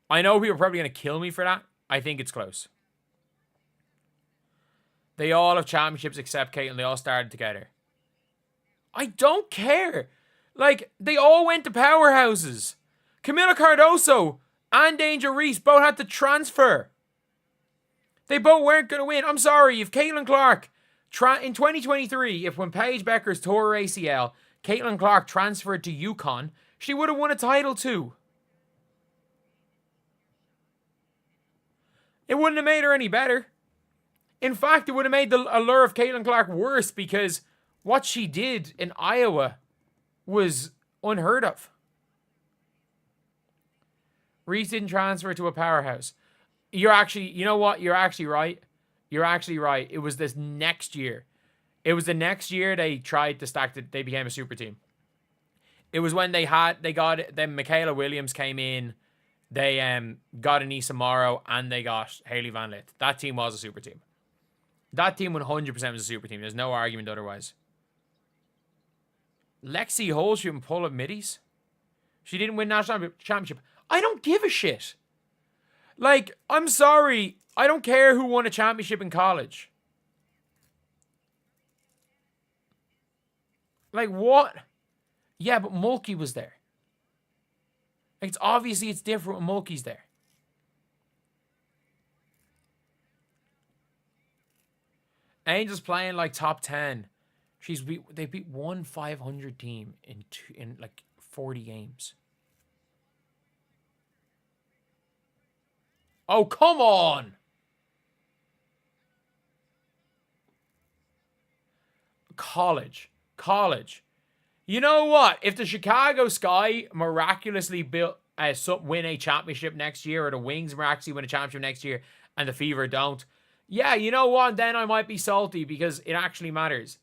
I know people are probably going to kill me for that. I think it's close. They all have championships except Caitlin. They all started together. I don't care. Like, they all went to powerhouses. Camila Cardoso and Angel Reese both had to transfer. They both weren't going to win. I'm sorry. If Caitlin Clark... in 2023, when Paige Bueckers tore her ACL, Caitlin Clark transferred to UConn, she would have won a title too. It wouldn't have made her any better. In fact, it would have made the allure of Caitlin Clark worse because what she did in Iowa was unheard of. Reese didn't transfer to a powerhouse. You're actually, you know what? You're actually right. You're actually right. It was this next year. It was the next year they tried to stack it. They became a super team. It was when then Michaela Williams came in. They got Anissa Morrow and they got Hailey Van Lith. That team was a super team. That team 100% was a super team. There's no argument otherwise. Lexi Hull shooting pull-up middies. She didn't win national championship. I don't give a shit. Like, I'm sorry. I don't care who won a championship in college. Like, what? Yeah, but Mulkey was there. Like, it's different when Mulkey's there. Angel's playing like top 10. They beat one 500 team in like 40 games. Oh, come on. College. You know what? If the Chicago Sky miraculously win a championship next year, or the Wings miraculously win a championship next year, and the Fever don't, yeah, you know what? Then I might be salty because it actually matters.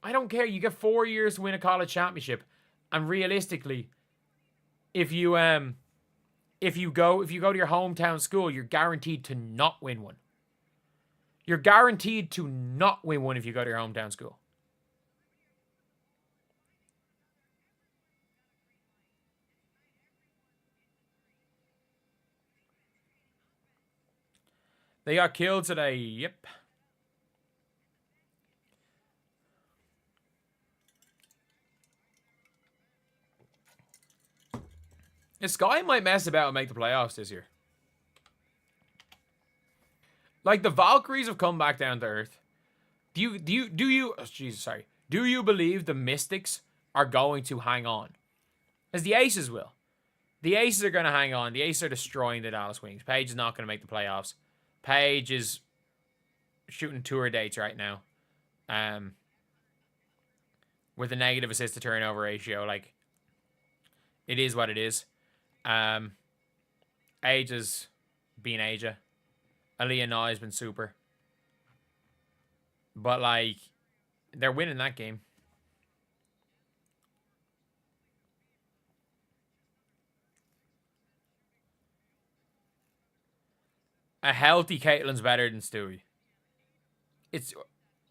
I don't care. You get 4 years to win a college championship, and realistically, if you go to your hometown school, you're guaranteed to not win one. You're guaranteed to not win one if you go to your hometown school. They got killed today. Yep. The Sky might mess about and make the playoffs this year. Like, the Valkyries have come back down to earth. Do you oh, Jesus, sorry. Do you believe the Mystics are going to hang on? As the Aces will. The Aces are going to hang on. The Aces are destroying the Dallas Wings. Paige is not going to make the playoffs. Paige is shooting tour dates right now. With a negative assist to turnover ratio. Like, it is what it is. Aja's been Aja. Aaliyah Nye has been super. But, like, they're winning that game. A healthy Caitlin's better than Stewie.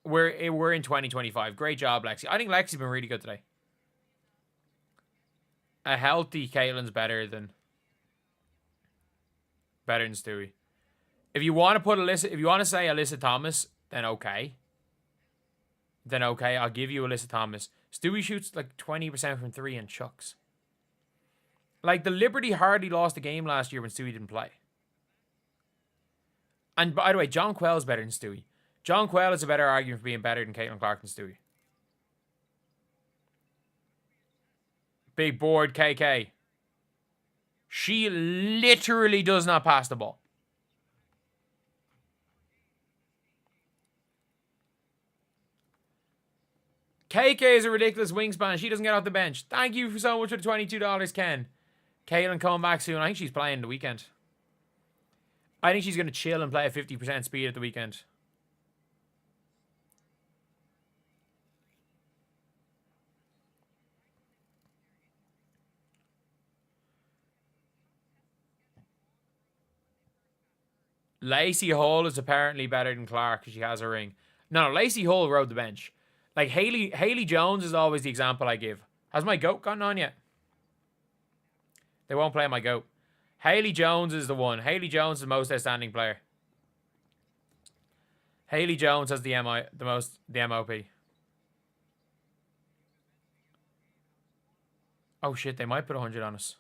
We're in 2025. Great job, Lexi. I think Lexi's been really good today. A healthy Caitlin's better than Stewie. If you want to put if you want to say Alyssa Thomas, then okay. I'll give you Alyssa Thomas. Stewie shoots like 20% from 3 and chucks. Like, the Liberty hardly lost a game last year when Stewie didn't play. And by the way, John Quell's better than Stewie. John Quell is a better argument for being better than Caitlin Clark and Stewie. Big board KK. She literally does not pass the ball. KK is a ridiculous wingspan. She doesn't get off the bench. Thank you so much for the $22, Ken. Caitlin coming back soon. I think she's playing the weekend. I think she's going to chill and play at 50% speed at the weekend. Lacey Hall is apparently better than Clark because she has a ring. No, Lacey Hall rode the bench. Like, Haley Jones is always the example I give. Has my goat gotten on yet? They won't play my goat. Haley Jones is the one. Haley Jones is the most outstanding player. Haley Jones has the MOP. Oh shit, they might put 100 on us.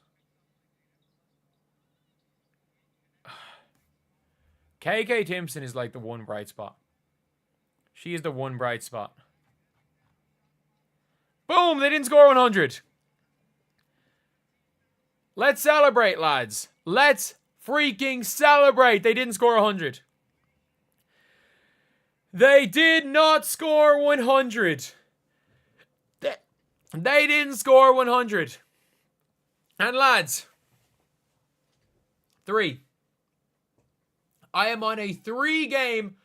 KK Timpson is like the one bright spot. She is the one bright spot. Boom! They didn't score 100. Let's celebrate, lads. Let's freaking celebrate. They didn't score 100. They did not score 100. They didn't score 100. And lads, 3. I am on a 3-game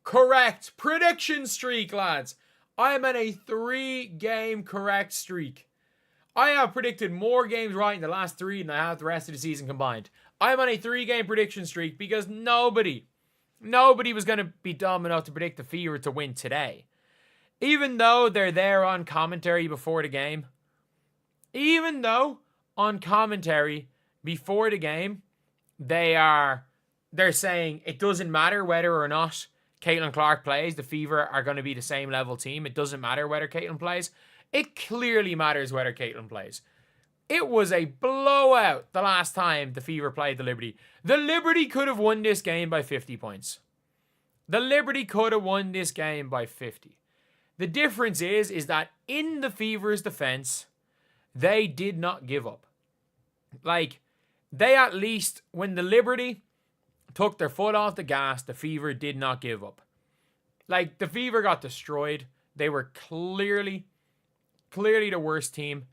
correct prediction streak, lads. I am on a 3-game correct streak. I have predicted more games right in the last 3 than I have the rest of the season combined. I'm on a 3-game prediction streak because nobody was going to be dumb enough to predict the Fever to win today. Even though they're there on commentary before the game. Even though on commentary before the game, they're saying it doesn't matter whether or not Caitlin Clark plays. The Fever are going to be the same level team. It doesn't matter whether Caitlin plays. It clearly matters whether Caitlin plays. It was a blowout the last time the Fever played the Liberty. The Liberty could have won this game by 50 points. The Liberty could have won this game by 50. The difference is that in the Fever's defense, they did not give up. Like, they at least, when the Liberty took their foot off the gas, the Fever did not give up. Like, the Fever got destroyed. They were clearly clearly the worst team.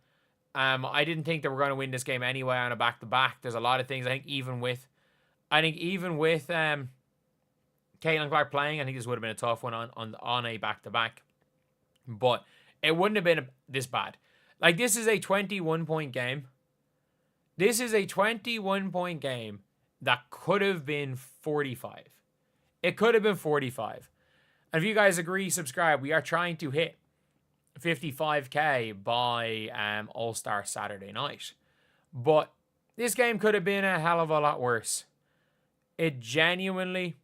I didn't think they were going to win this game anyway on a back-to-back. There's a lot of things. I think even with Caitlin Clark playing, I think this would have been a tough one on a back-to-back. But it wouldn't have been this bad. Like, this is a 21-point game. This is a 21-point game that could have been 45. It could have been 45. And if you guys agree, subscribe. We are trying to hit 55k by All-Star Saturday night. But this game could have been a hell of a lot worse. It genuinely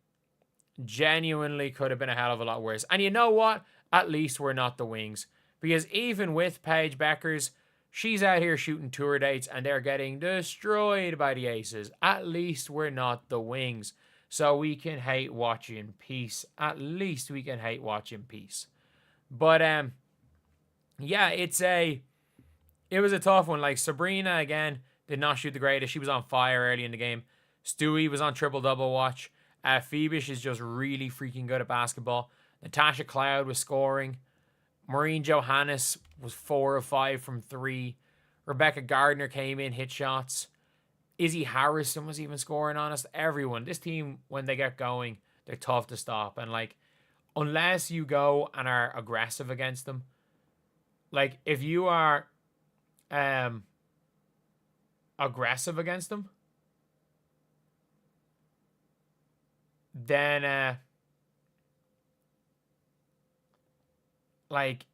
could have been a hell of a lot worse. And you know what? At least we're not the Wings. Because even with Paige Bueckers, she's out here shooting tour dates and they're getting destroyed by the Aces. At least we're not the Wings. So we can hate watching peace. At least we can hate watching peace. But yeah, it was a tough one. Like, Breanna again did not shoot the greatest. She was on fire early in the game. Stewie was on triple-double watch. Phoebish is just really freaking good at basketball. Natasha Cloud was scoring. Maureen Johannes was 4 of 5 from 3. Rebecca Gardner came in, hit shots. Izzy Harrison was even scoring on us. Everyone. This team, when they get going, they're tough to stop. And, like, unless you go and are aggressive against them, like, if you are aggressive against them, then, like,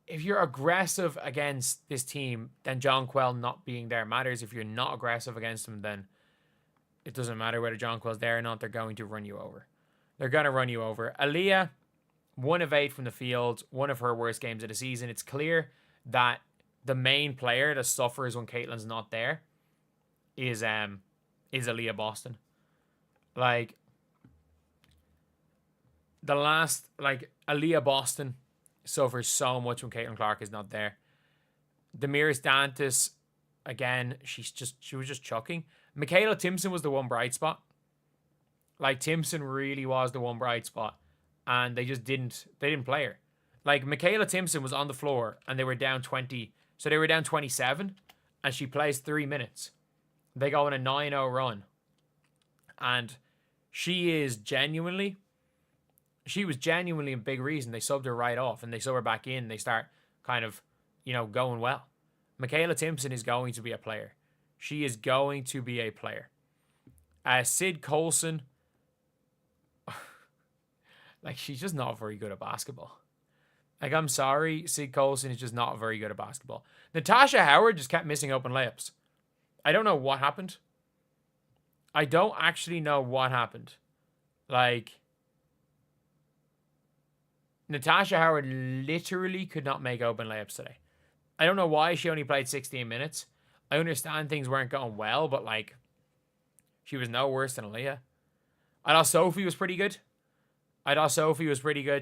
if you're aggressive against this team, then John Quell not being there matters. If you're not aggressive against them, then it doesn't matter whether John Quell's there or not. They're going to run you over. They're going to run you over. Aaliyah, 1 of 8 from the field, one of her worst games of the season. It's clear that the main player that suffers when Caitlin's not there is Aaliyah Boston. Like, Aaliyah Boston suffers so much when Caitlin Clark is not there. Damiris Dantas, again, she was just chucking. Michaela Timpson was the one bright spot. Like, Timpson really was the one bright spot. And they didn't play her. Like, Michaela Timpson was on the floor and they were down 20. So they were down 27 and she plays 3 minutes. They go on a 9-0 run. And she was genuinely a big reason. They subbed her right off and they sub her back in. They start kind of, going well. Michaela Timpson is going to be a player. She is going to be a player. Sid Colson, like, she's just not very good at basketball. Like, I'm sorry, Sid Colson is just not very good at basketball. Natasha Howard just kept missing open layups. I don't know what happened. I don't actually know what happened. Like, Natasha Howard literally could not make open layups today. I don't know why she only played 16 minutes. I understand things weren't going well, but, like, she was no worse than Aaliyah. I thought Sophie was pretty good.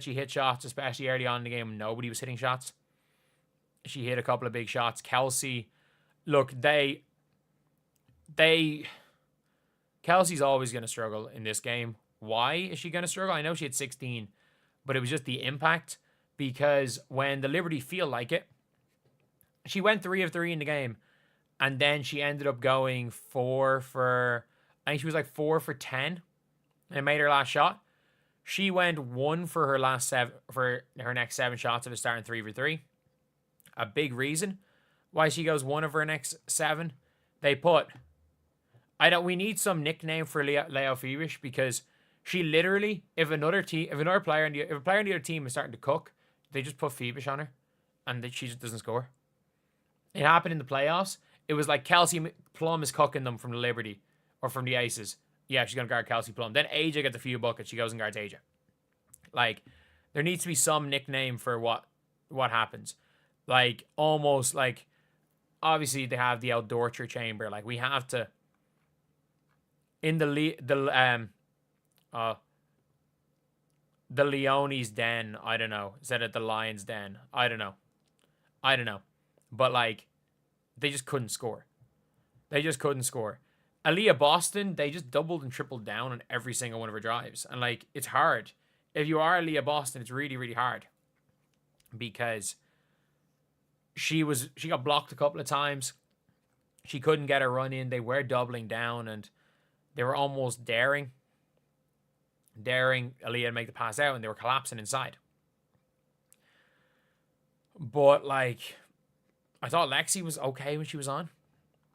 She hit shots, especially early on in the game when nobody was hitting shots. She hit a couple of big shots. Kelsey, look, Kelsey's always going to struggle in this game. Why is she going to struggle? I know she had 16, but it was just the impact, because when the Liberty feel like it, she went 3 of 3 in the game, and then she ended up going 4 for 10, and it made her last shot. She went 1 for her next 7 shots of a starting 3 for 3. A big reason why she goes 1 of her next 7. We need some nickname for Leo Phoebish, because she literally, if a player on the other team is starting to cook, they just put Phoebish on her, and she just doesn't score. It happened in the playoffs. It was like Kelsey Plum is cooking them from the Liberty or from the Aces. Yeah, she's going to guard Kelsey Plum. Then AJ gets a few buckets. She goes and guards AJ. Like, there needs to be some nickname for what happens. Like, almost like, obviously they have the torture chamber. Like, we have to, in the Leone's den, I don't know. Is that at the Lions' den? I don't know. But, like, they just couldn't score. Aaliyah Boston, they just doubled and tripled down on every single one of her drives. And, like, it's hard. If you are Aaliyah Boston, it's really, really hard. Because she got blocked a couple of times. She couldn't get a run in. They were doubling down, and they were almost daring Aaliyah to make the pass out, and they were collapsing inside. But, like, I thought Lexi was okay when she was on.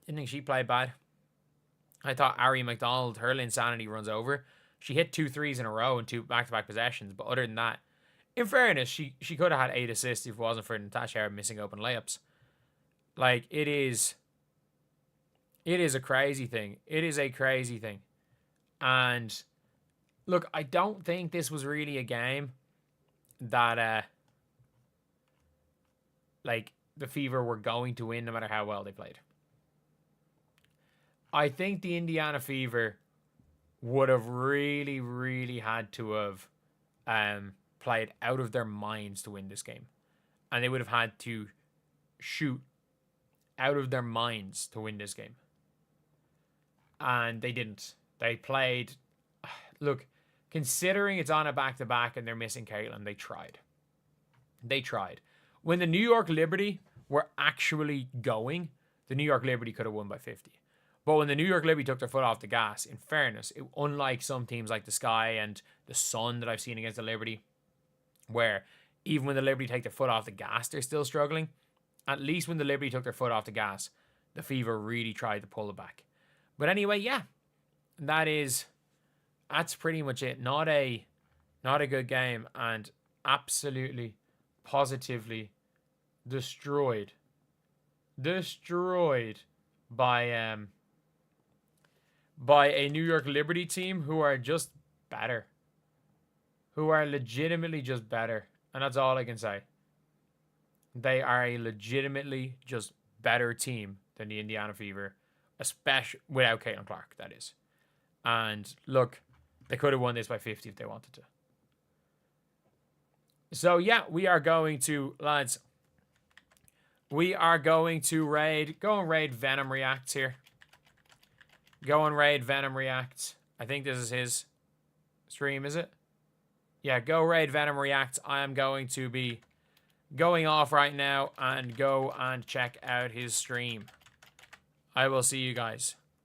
Didn't think she played bad. I thought Ari McDonald, her insanity runs over. She hit 2 threes in a row and 2 back-to-back possessions. But other than that, in fairness, she could have had 8 assists if it wasn't for Natasha Howard missing open layups. Like, it is a crazy thing. It is a crazy thing. And look, I don't think this was really a game that like the Fever were going to win no matter how well they played. I think the Indiana Fever would have really, really had to have played out of their minds to win this game. And they would have had to shoot out of their minds to win this game. And they didn't. They played... Look, considering it's on a back-to-back and they're missing Caitlin, they tried. They tried. When the New York Liberty were actually going, the New York Liberty could have won by 50. But when the New York Liberty took their foot off the gas, in fairness, unlike some teams like the Sky and the Sun that I've seen against the Liberty, where even when the Liberty take their foot off the gas, they're still struggling. At least when the Liberty took their foot off the gas, the Fever really tried to pull it back. But anyway, yeah, that's pretty much it. Not a good game, and absolutely, positively destroyed by a New York Liberty team who are just better. Who are legitimately just better. And that's all I can say. They are a legitimately just better team than the Indiana Fever. Especially without Caitlin Clark, that is. And look, they could have won this by 50 if they wanted to. So yeah, we are going to, lads, we are going to go and raid Venom Reacts here. Go and raid Venom Reacts. I think this is his stream, is it? Yeah, go raid Venom Reacts. I am going to be going off right now and go and check out his stream. I will see you guys.